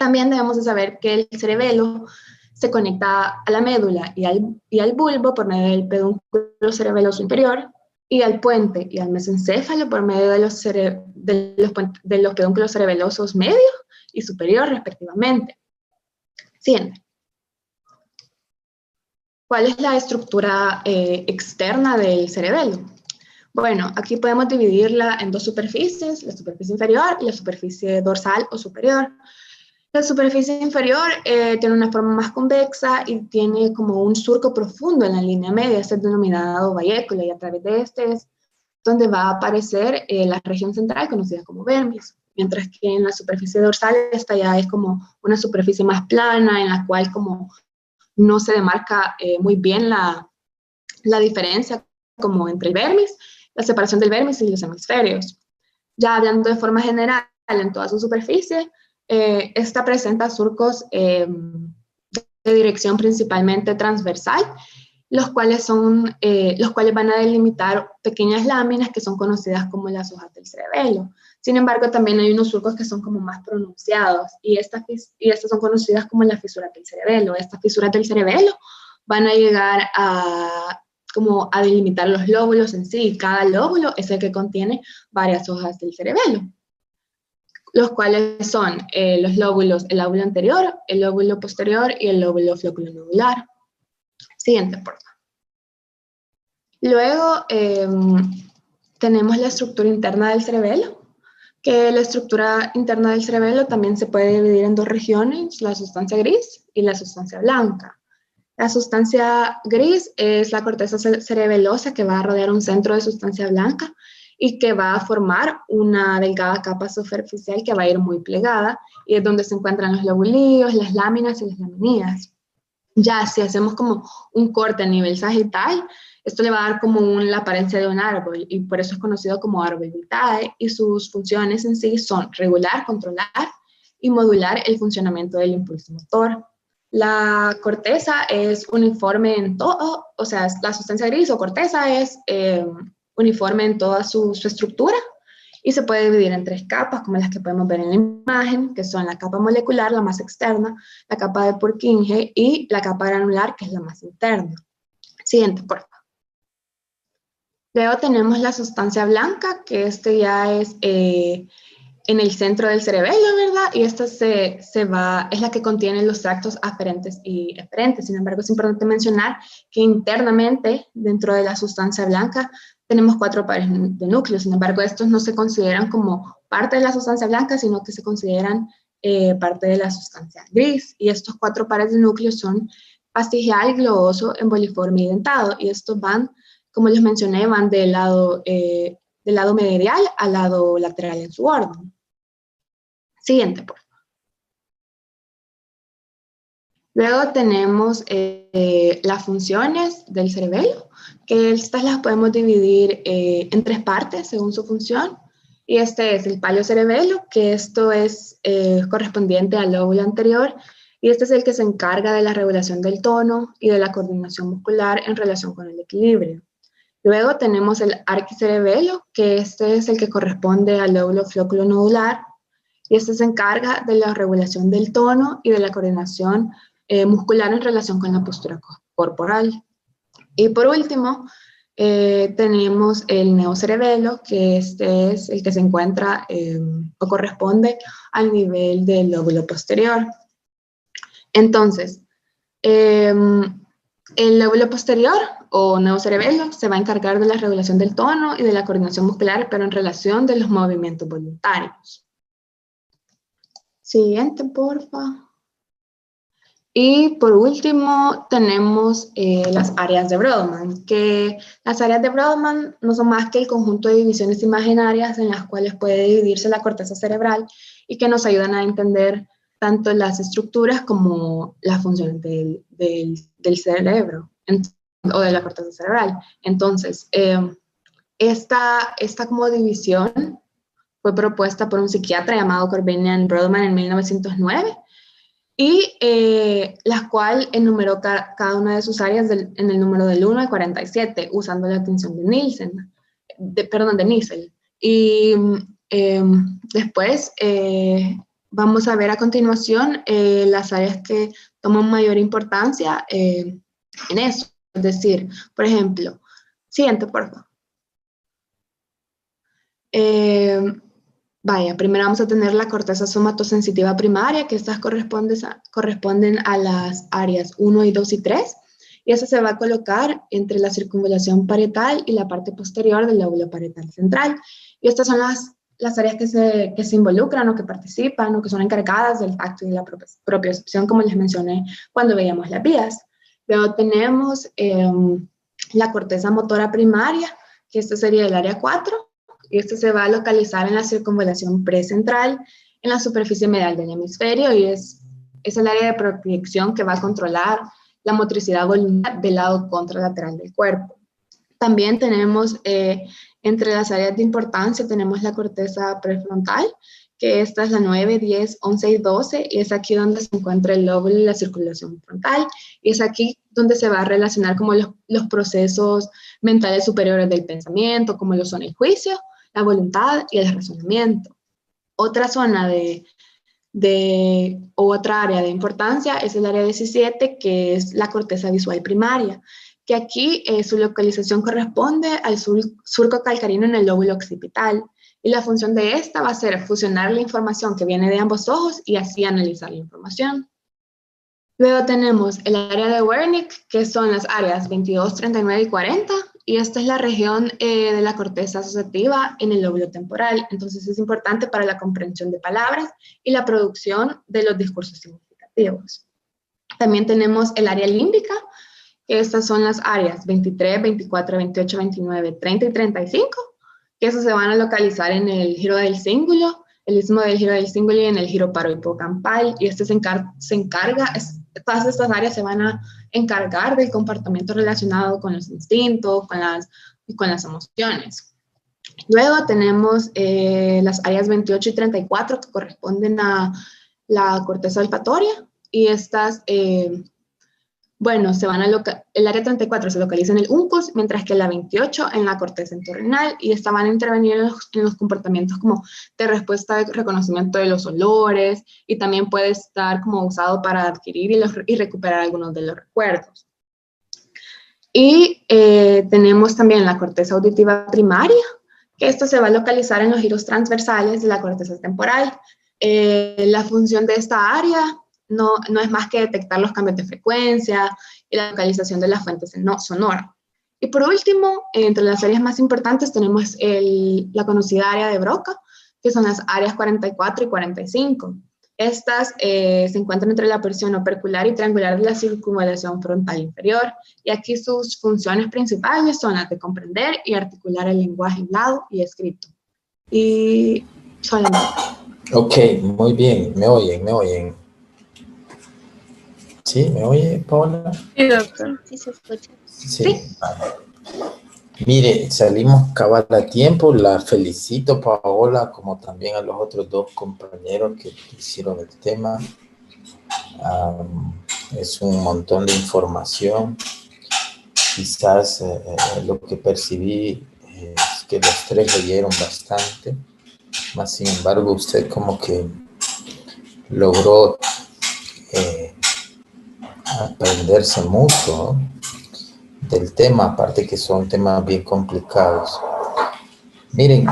También debemos de saber que el cerebelo se conecta a la médula y al bulbo por medio del pedúnculo cerebeloso inferior, y al puente y al mesencéfalo por medio de los pedúnculos cerebelosos medio y superior, respectivamente. Siguiente. ¿Cuál es la estructura externa del cerebelo? Bueno, aquí podemos dividirla en dos superficies, la superficie inferior y la superficie dorsal o superior. La superficie inferior tiene una forma más convexa y tiene como un surco profundo en la línea media, este es denominado vallécula, y a través de este es donde va a aparecer la región central conocida como vermis, mientras que en la superficie dorsal esta ya es como una superficie más plana en la cual como no se demarca muy bien la diferencia como entre el vermis, la separación del vermis y los hemisferios. Ya hablando de forma general en toda su superficie, esta presenta surcos de dirección principalmente transversal, los cuales van a delimitar pequeñas láminas que son conocidas como las hojas del cerebelo. Sin embargo, también hay unos surcos que son como más pronunciados y estas son conocidas como las fisuras del cerebelo. Estas fisuras del cerebelo van a llegar a delimitar los lóbulos en sí. Cada lóbulo es el que contiene varias hojas del cerebelo, los cuales son los lóbulos, el lóbulo anterior, el lóbulo posterior y el lóbulo flóculo-nodular. Siguiente, por favor. Luego tenemos la estructura interna del cerebelo, que la estructura interna del cerebelo también se puede dividir en dos regiones, la sustancia gris y la sustancia blanca. La sustancia gris es la corteza cerebelosa que va a rodear un centro de sustancia blanca y que va a formar una delgada capa superficial que va a ir muy plegada y es donde se encuentran los lobulillos, las láminas y las laminías. Ya si hacemos como un corte a nivel sagital, esto le va a dar como la apariencia de un árbol y por eso es conocido como árbol vitae, y sus funciones en sí son regular, controlar y modular el funcionamiento del impulso motor. La corteza es uniforme en todo, o sea, la sustancia gris o corteza es uniforme en toda su estructura y se puede dividir en tres capas, como las que podemos ver en la imagen, que son la capa molecular, la más externa, la capa de Purkinje y la capa granular, que es la más interna. Siguiente, por favor. Luego tenemos la sustancia blanca, que ya es en el centro del cerebelo, ¿verdad? Y esta es la que contiene los tractos aferentes y eferentes. Sin embargo, es importante mencionar que internamente, dentro de la sustancia blanca, tenemos 4 pares de núcleos. Sin embargo, estos no se consideran como parte de la sustancia blanca, sino que se consideran parte de la sustancia gris. Y estos 4 pares de núcleos son fastigial, globoso, emboliforme y dentado. Y estos van, como les mencioné, van del lado medial al lado lateral en su orden. Siguiente, por favor. Luego tenemos las funciones del cerebelo, que estas las podemos dividir en 3 partes según su función. Y este es el paliocerebelo, que esto es correspondiente al lóbulo anterior, y este es el que se encarga de la regulación del tono y de la coordinación muscular en relación con el equilibrio. Luego tenemos el arquicerebelo, que este es el que corresponde al lóbulo flóculo-nodular, y este se encarga de la regulación del tono y de la coordinación muscular en relación con la postura corporal. Y por último, tenemos el neocerebelo, que este es el que se encuentra o corresponde al nivel del lóbulo posterior. Entonces, el lóbulo posterior o neocerebelo se va a encargar de la regulación del tono y de la coordinación muscular, pero en relación de los movimientos voluntarios. Siguiente, porfa. Y por último tenemos las áreas de Brodmann, que las áreas de Brodmann no son más que el conjunto de divisiones imaginarias en las cuales puede dividirse la corteza cerebral y que nos ayudan a entender tanto las estructuras como las funciones del cerebro o de la corteza cerebral. Entonces, esta como división fue propuesta por un psiquiatra llamado Corbinian Brodmann en 1909, y la cual enumeró cada una de sus áreas en el número del 1 al 47, usando la distinción de Nielsen, de Niesel. Y después vamos a ver a continuación las áreas que toman mayor importancia en eso. Es decir, por ejemplo, siguiente, por favor. Primero vamos a tener la corteza somatosensitiva primaria, que estas corresponden a las áreas 1 y 2 y 3, y esa se va a colocar entre la circunvalación parietal y la parte posterior del lóbulo parietal central. Y estas son las áreas que se involucran o que participan o que son encargadas del tacto y de la propiocepción, como les mencioné cuando veíamos las vías. Luego tenemos la corteza motora primaria, que esta sería el área 4, y este se va a localizar en la circunvalación precentral, en la superficie medial del hemisferio, y es el área de proyección que va a controlar la motricidad voluntaria del lado contralateral del cuerpo. También tenemos entre las áreas de importancia, tenemos la corteza prefrontal, que esta es la 9, 10, 11 y 12, y es aquí donde se encuentra el lóbulo y la circulación frontal, y es aquí donde se va a relacionar como los procesos mentales superiores del pensamiento, como lo son el juicio, la voluntad y el razonamiento. Otra zona o otra área de importancia es el área 17, que es la corteza visual primaria, que aquí su localización corresponde al surco calcarino en el lóbulo occipital, y la función de esta va a ser fusionar la información que viene de ambos ojos y así analizar la información. Luego tenemos el área de Wernicke, que son las áreas 22, 39 y 40, y esta es la región de la corteza asociativa en el lóbulo temporal. Entonces es importante para la comprensión de palabras y la producción de los discursos significativos. También tenemos el área límbica, que estas son las áreas 23, 24, 28, 29, 30 y 35, que esos se van a localizar en el giro del cíngulo, el istmo del giro del cíngulo y en el giro parohipocampal, y este todas estas áreas se van a encargar del comportamiento relacionado con los instintos, con las emociones. Luego tenemos las áreas 28 y 34, que corresponden a la corteza olfatoria, y estas, el área 34 se localiza en el uncus, mientras que la 28 en la corteza entorrinal, y esta van a intervenir en los comportamientos como de respuesta de reconocimiento de los olores, y también puede estar como usado para adquirir y recuperar algunos de los recuerdos. Y tenemos también la corteza auditiva primaria, que esto se va a localizar en los giros transversales de la corteza temporal. La función de esta área no es más que detectar los cambios de frecuencia y la localización de las fuentes sonoras. Y por último, entre las áreas más importantes tenemos la conocida área de Broca, que son las áreas 44 y 45. Estas se encuentran entre la porción opercular y triangular de la circunvalación frontal inferior, y aquí sus funciones principales son las de comprender y articular el lenguaje hablado y escrito. Y solamente. Ok, muy bien, me oyen. ¿Sí? ¿Me oye, Paola? Sí, doctor. Sí, se escucha. Sí. Vale. Mire, salimos cabal a tiempo. La felicito, Paola, como también a los otros dos compañeros que hicieron el tema. Es un montón de información. Quizás lo que percibí es que los tres leyeron bastante. Más sin embargo, usted como que logró aprenderse mucho, ¿no?, del tema, aparte que son temas bien complicados. Miren,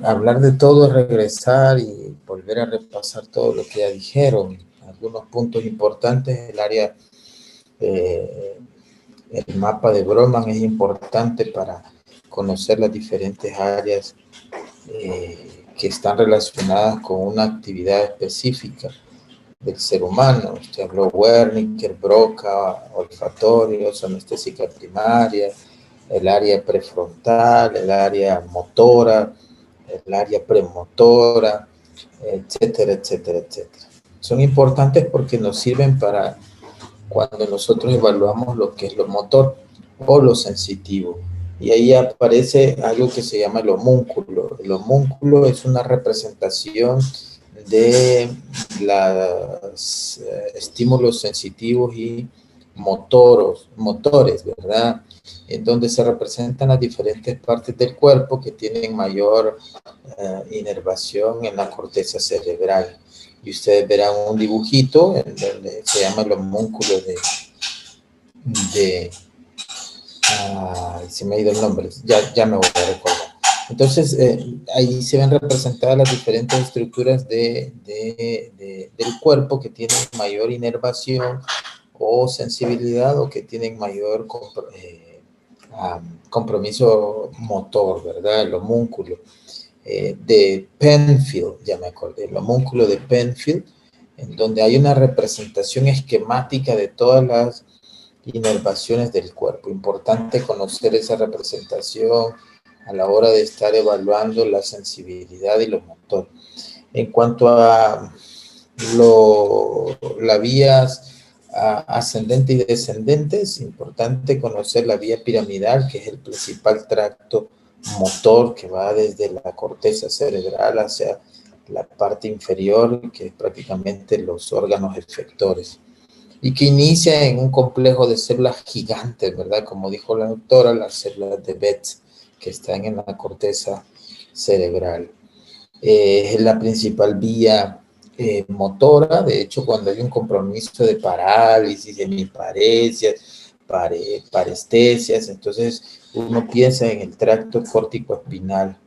hablar de todo es regresar y volver a repasar todo lo que ya dijeron. Algunos puntos importantes, el área, el mapa de Broman es importante para conocer las diferentes áreas que están relacionadas con una actividad específica del ser humano. Usted habló Wernicke, Broca, olfatorios, anestésica primaria, el área prefrontal, el área motora, el área premotora, etcétera, etcétera, etcétera. Son importantes porque nos sirven para cuando nosotros evaluamos lo que es lo motor o lo sensitivo. Y ahí aparece algo que se llama el homúnculo. El homúnculo es una representación de los estímulos sensitivos y motores, ¿verdad? En donde se representan las diferentes partes del cuerpo que tienen mayor inervación en la corteza cerebral. Y ustedes verán un dibujito en donde se llama el homúnculo se me ha ido el nombre, ya me voy a recordar. Entonces, ahí se ven representadas las diferentes estructuras del cuerpo que tienen mayor inervación o sensibilidad o que tienen mayor compromiso motor, ¿verdad? El homúnculo de Penfield, ya me acordé, el homúnculo de Penfield, en donde hay una representación esquemática de todas las inervaciones del cuerpo. Importante conocer esa representación a la hora de estar evaluando la sensibilidad y lo motor. En cuanto a las vías ascendente y descendente, es importante conocer la vía piramidal, que es el principal tracto motor que va desde la corteza cerebral hacia la parte inferior, que es prácticamente los órganos efectores, y que inicia en un complejo de células gigantes, ¿verdad? Como dijo la doctora, las células de Betz, que están en la corteza cerebral. Es la principal vía motora. De hecho, cuando hay un compromiso de parálisis, hemiparesias, parestesias, entonces uno piensa en el tracto córtico-espinal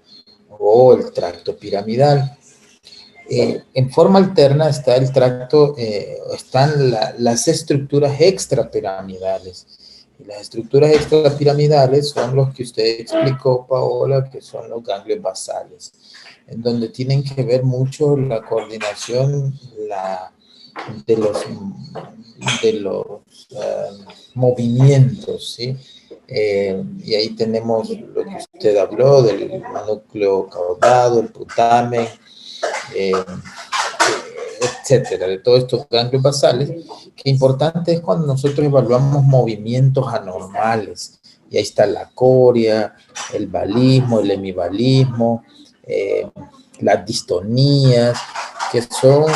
o el tracto piramidal. En forma alterna está el tracto, están las estructuras extrapiramidales. Y las estructuras extrapiramidales son los que usted explicó, Paola, que son los ganglios basales, en donde tienen que ver mucho la coordinación de los movimientos, ¿sí? Y ahí tenemos lo que usted habló del núcleo caudado, el putamen, etcétera, de todos estos ganglios basales, que importante es cuando nosotros evaluamos movimientos anormales. Y ahí está la coria, el balismo, el hemibalismo, las distonías, que son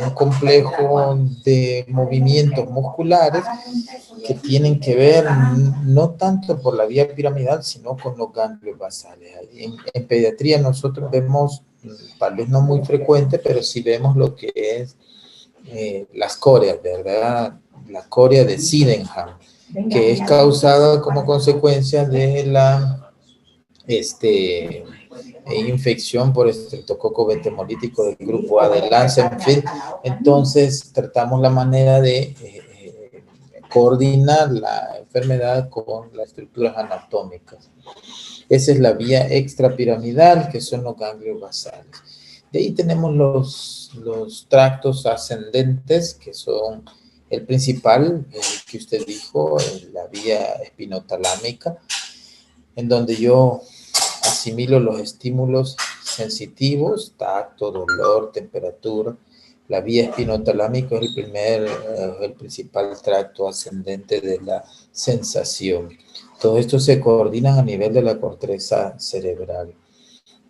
un complejo de movimientos musculares que tienen que ver no tanto por la vía piramidal, sino con los ganglios basales. En pediatría nosotros vemos, tal vez no muy frecuente, pero sí vemos lo que es las corias, ¿verdad? La coria de Sydenham, que es causada como consecuencia de la infección por estreptococo betemolítico del grupo A de Lansenfield. Entonces tratamos la manera de coordinar la enfermedad con las estructuras anatómicas. Esa es la vía extrapiramidal, que son los ganglios basales. De ahí tenemos los tractos ascendentes, que son el principal, que usted dijo, la vía espinotalámica, en donde yo asimilo los estímulos sensitivos, tacto, dolor, temperatura. La vía espinotalámica es el principal tracto ascendente de la sensación. Todo esto se coordina a nivel de la corteza cerebral.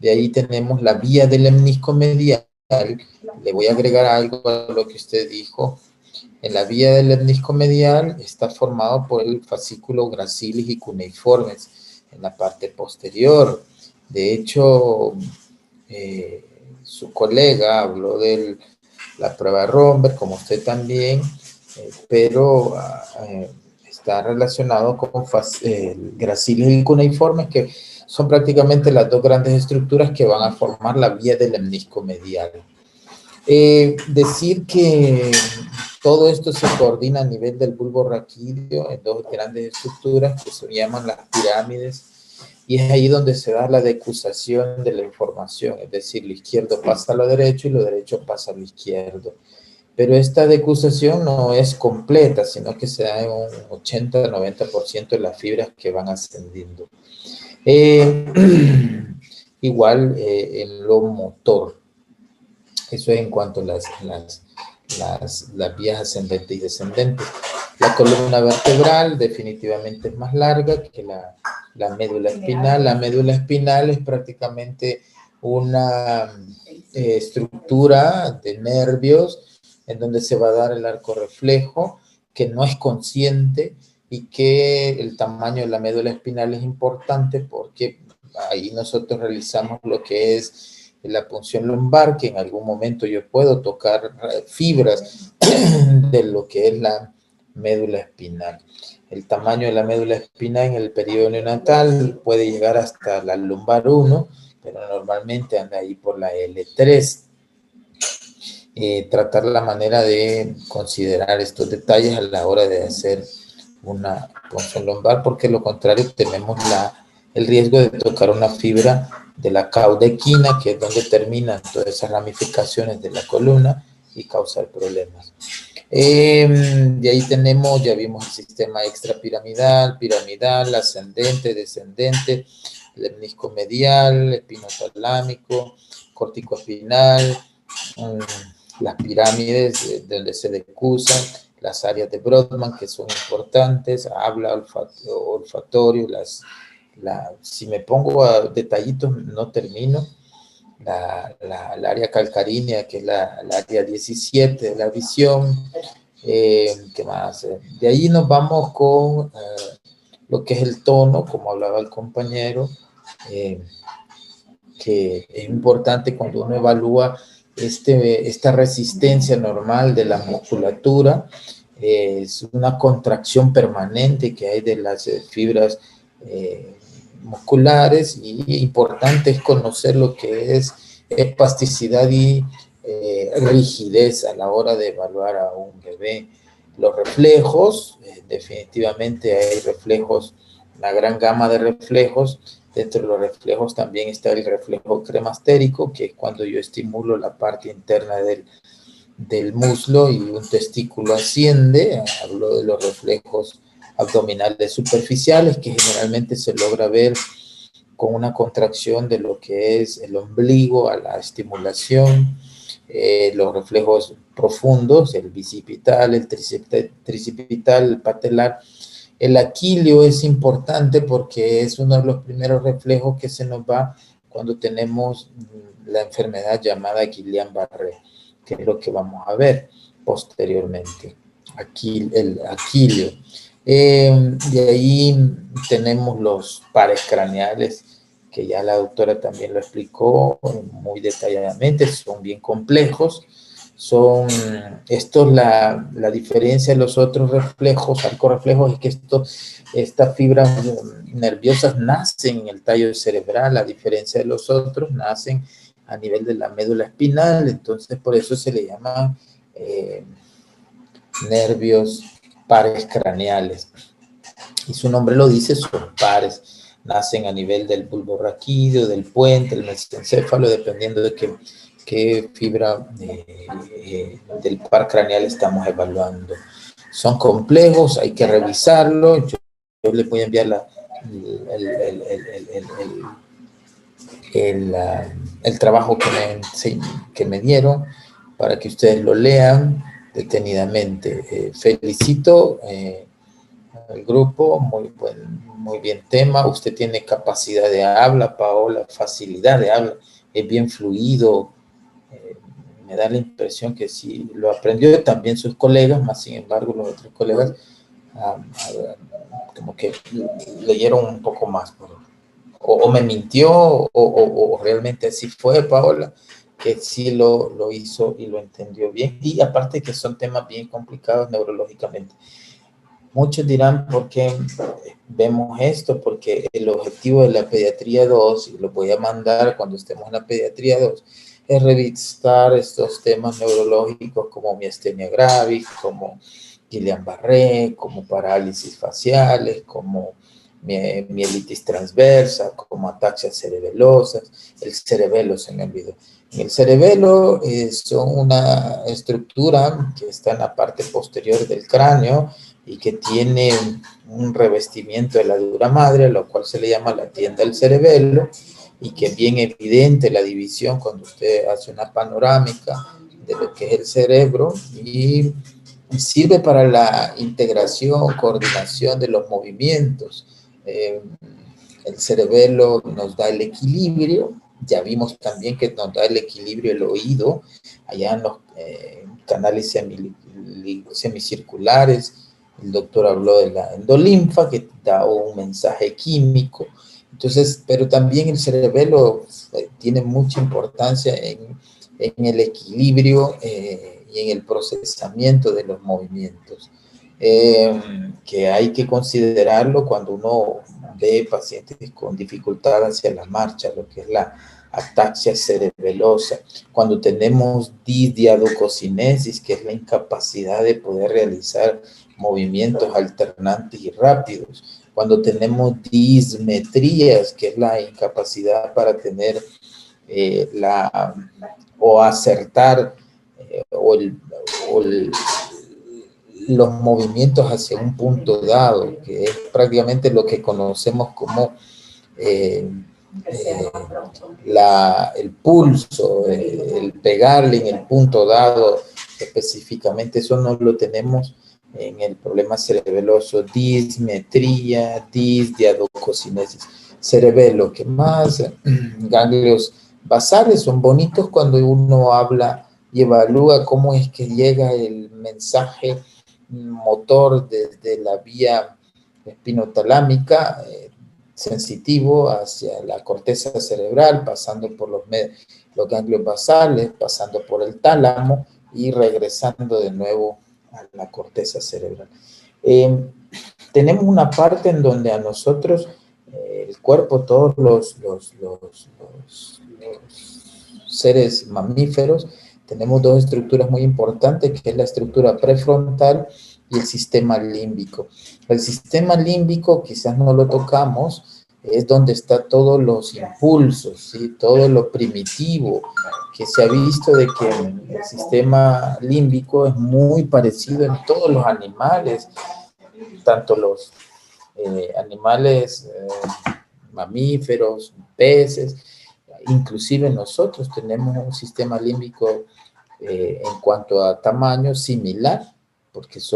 De ahí tenemos la vía del lemnisco medial. Le voy a agregar algo a lo que usted dijo. En la vía del lemnisco medial está formado por el fascículo gracilis y cuneiformes en la parte posterior. De hecho, su colega habló de la prueba Romberg, como usted también, pero está relacionado con gracilis y cuneiformes, que son prácticamente las dos grandes estructuras que van a formar la vía del lemnisco medial. Decir que todo esto se coordina a nivel del bulbo raquídeo en dos grandes estructuras que se llaman las pirámides, y es ahí donde se da la decusación de la información, es decir, lo izquierdo pasa a lo derecho y lo derecho pasa a lo izquierdo. Pero esta decusación no es completa, sino que se da en un 80-90% de las fibras que van ascendiendo. Igual en lo motor. Eso es en cuanto a las vías ascendentes y descendentes. La columna vertebral definitivamente es más larga que la médula espinal. La médula espinal es prácticamente una estructura de nervios en donde se va a dar el arco reflejo, que no es consciente, y que el tamaño de la médula espinal es importante porque ahí nosotros realizamos lo que es la punción lumbar, que en algún momento yo puedo tocar fibras de lo que es la médula espinal. El tamaño de la médula espinal en el periodo neonatal puede llegar hasta la lumbar 1, pero normalmente anda ahí por la L3. Tratar la manera de considerar estos detalles a la hora de hacer una punción lumbar, porque lo contrario tenemos el riesgo de tocar una fibra de la cauda equina, que es donde terminan todas esas ramificaciones de la columna y causar problemas. De ahí tenemos, ya vimos el sistema extrapiramidal, piramidal, ascendente, descendente, lemnisco medial, espinotalámico, corticoespinal, las pirámides donde se decusan, las áreas de Brodmann que son importantes, habla, olfatorio, si me pongo a detallitos no termino, la área calcarínea, que es la área 17 de la visión. ¿Qué más? De ahí nos vamos con lo que es el tono, como hablaba el compañero, que es importante cuando uno evalúa esta resistencia normal de la musculatura. Es una contracción permanente que hay de las fibras musculares, y importante es conocer lo que es espasticidad y rigidez a la hora de evaluar a un bebé. Los reflejos, definitivamente hay reflejos, una gran gama de reflejos. Dentro de los reflejos también está el reflejo cremastérico, que es cuando yo estimulo la parte interna del muslo y un testículo asciende. Hablo de los reflejos abdominales superficiales, que generalmente se logra ver con una contracción de lo que es el ombligo a la estimulación. Los reflejos profundos, el bicipital, el tricipital, el patelar. El aquileo es importante porque es uno de los primeros reflejos que se nos va cuando tenemos la enfermedad llamada Guillain-Barré, que es lo que vamos a ver posteriormente. Aquí el aquileo. De ahí tenemos los pares craneales, que ya la doctora también lo explicó muy detalladamente, son bien complejos. Son estos la diferencia de los otros reflejos, arcorreflejos, es que estas fibras nerviosas nacen en el tallo cerebral, a diferencia de los otros, nacen a nivel de la médula espinal, entonces por eso se le llaman nervios pares craneales. Y su nombre lo dice, son pares, nacen a nivel del bulbo raquídeo, del puente, del mesencéfalo, dependiendo de qué fibra del par craneal estamos evaluando. Son complejos, hay que revisarlo. Yo les voy a enviar el trabajo que me dieron para que ustedes lo lean detenidamente. Felicito al grupo, muy bien tema. Usted tiene capacidad de habla, Paola, facilidad de habla, es bien fluido. Me da la impresión que sí lo aprendió también sus colegas, más sin embargo los otros colegas como que leyeron un poco más, o me mintió o realmente así fue, Paola, que sí lo hizo y lo entendió bien. Y aparte que son temas bien complicados neurológicamente. Muchos dirán, ¿por qué vemos esto? Porque el objetivo de la pediatría 2, y lo voy a mandar cuando estemos en la pediatría 2, es revisar estos temas neurológicos como miastenia gravis, como Guillain-Barré, como parálisis faciales, como mielitis transversa, como ataxias cerebelosas. El cerebelo se me olvidó. El cerebelo son una estructura que está en la parte posterior del cráneo y que tiene un revestimiento de la dura madre, lo cual se le llama la tienda del cerebelo, y que es bien evidente la división cuando usted hace una panorámica de lo que es el cerebro, y sirve para la integración, coordinación de los movimientos. El cerebelo nos da el equilibrio. Ya vimos también que nos da el equilibrio el oído, allá en los canales semicirculares. El doctor habló de la endolinfa, que da un mensaje químico. Entonces, pero también el cerebelo tiene mucha importancia en el equilibrio y en el procesamiento de los movimientos, que hay que considerarlo cuando uno ve pacientes con dificultad hacia la marcha, lo que es la ataxia cerebelosa, cuando tenemos disdiadococinesis, que es la incapacidad de poder realizar movimientos alternantes y rápidos, cuando tenemos dismetrías, que es la incapacidad para tener o acertar los movimientos hacia un punto dado, que es prácticamente lo que conocemos como el pulso, el pegarle en el punto dado específicamente. Eso no lo tenemos en el problema cerebeloso. Dismetría, disdiadococinesis. Cerebelo, ¿qué más? Ganglios basales son bonitos cuando uno habla y evalúa cómo es que llega el mensaje motor desde la vía espinotalámica, sensitivo, hacia la corteza cerebral, pasando por los ganglios basales, pasando por el tálamo y regresando de nuevo a la corteza cerebral. Tenemos una parte en donde a nosotros, el cuerpo, todos los seres mamíferos, tenemos dos estructuras muy importantes, que es la estructura prefrontal y el sistema límbico. El sistema límbico, quizás no lo tocamos, es donde está todos los impulsos, ¿sí? Todo lo primitivo, que se ha visto de que el sistema límbico es muy parecido en todos los animales, tanto los animales mamíferos, peces, inclusive nosotros tenemos un sistema límbico en cuanto a tamaño similar, porque es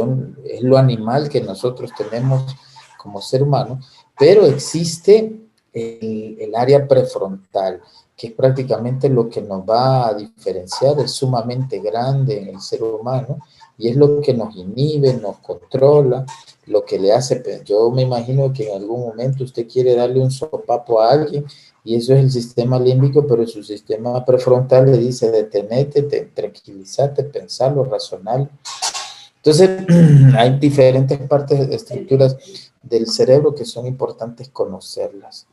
lo animal que nosotros tenemos como ser humano, pero existe el área prefrontal, que es prácticamente lo que nos va a diferenciar, es sumamente grande en el ser humano, y es lo que nos inhibe, nos controla, lo que le hace. Yo me imagino que en algún momento usted quiere darle un sopapo a alguien, y eso es el sistema límbico, pero su sistema prefrontal le dice: detenete, tranquilízate, pensarlo, razonarlo. Entonces, hay diferentes partes, estructuras del cerebro que son importantes conocerlas.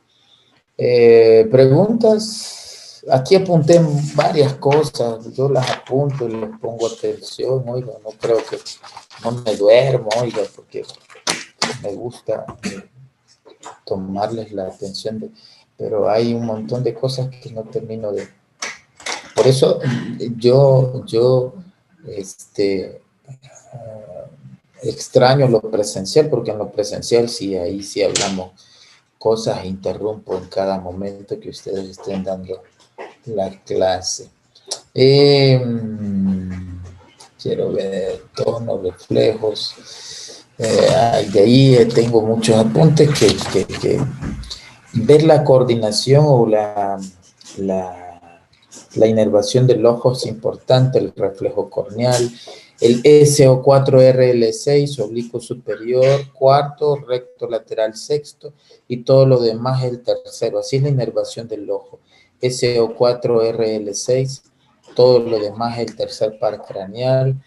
Preguntas. Aquí apunté varias cosas, yo las apunto y les pongo atención, oiga, no creo que no me duermo, oiga, porque me gusta tomarles la atención, pero hay un montón de cosas que no termino de... Por eso yo extraño lo presencial, porque en lo presencial sí, ahí sí hablamos cosas, interrumpo en cada momento que ustedes estén dando la clase. Quiero ver tonos, reflejos. De ahí tengo muchos apuntes que ver la coordinación o la inervación del ojo es importante, el reflejo corneal, el SO4-RL6, oblicuo superior, cuarto, recto lateral sexto, y todo lo demás es el tercero. Así es la inervación del ojo. SO4-RL6, todo lo demás, el tercer par craneal,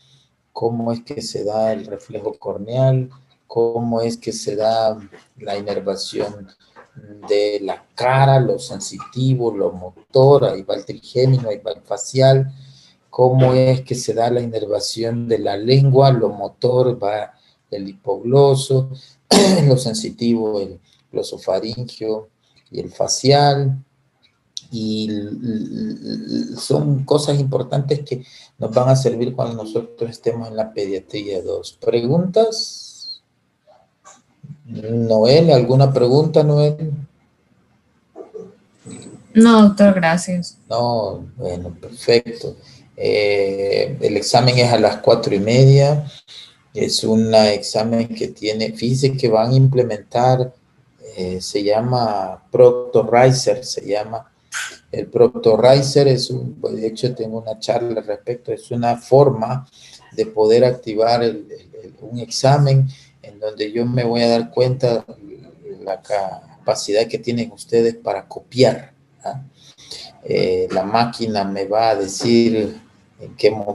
cómo es que se da el reflejo corneal, cómo es que se da la inervación de la cara, lo sensitivo, lo motor, ahí va el trigémino, ahí va el facial, cómo es que se da la inervación de la lengua, lo motor va el hipogloso, lo sensitivo, el glosofaringio y el facial, y son cosas importantes que nos van a servir cuando nosotros estemos en la pediatría 2. ¿Preguntas? Noel, ¿alguna pregunta, Noel? No, doctor, gracias. No, bueno, perfecto. El examen es a las 4:30. Es un examen que tiene, fíjense que van a implementar, se llama Proctorizer, se llama. El Proctorizer es de hecho tengo una charla al respecto, es una forma de poder activar un examen en donde yo me voy a dar cuenta la capacidad que tienen ustedes para copiar, ¿ah? La máquina me va a decir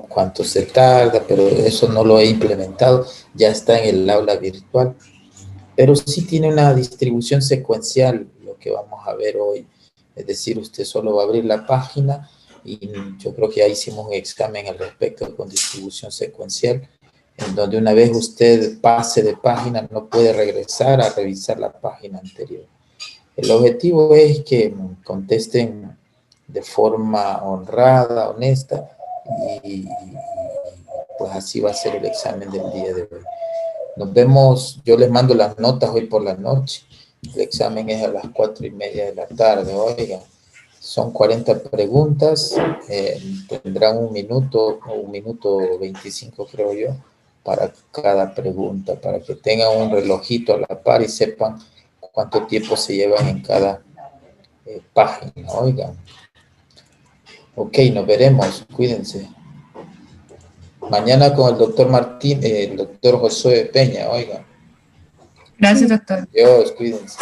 cuánto se tarda, pero eso no lo he implementado, ya está en el aula virtual, pero sí tiene una distribución secuencial, lo que vamos a ver hoy. Es decir, usted solo va a abrir la página y yo creo que ya hicimos un examen al respecto con distribución secuencial, en donde una vez usted pase de página no puede regresar a revisar la página anterior. El objetivo es que contesten de forma honrada, honesta, y pues así va a ser el examen del día de hoy. Nos vemos, yo les mando las notas hoy por la noche. El examen es a las 4:30 de la tarde, oigan. Son 40 preguntas, tendrán 1 minuto o 1 minuto 25 creo yo, para cada pregunta, para que tengan un relojito a la par y sepan cuánto tiempo se llevan en cada página, oigan. Ok, nos veremos, cuídense. Mañana con el doctor Martín, el doctor Josué Peña, oigan. Gracias, doctor. Dios, cuídense.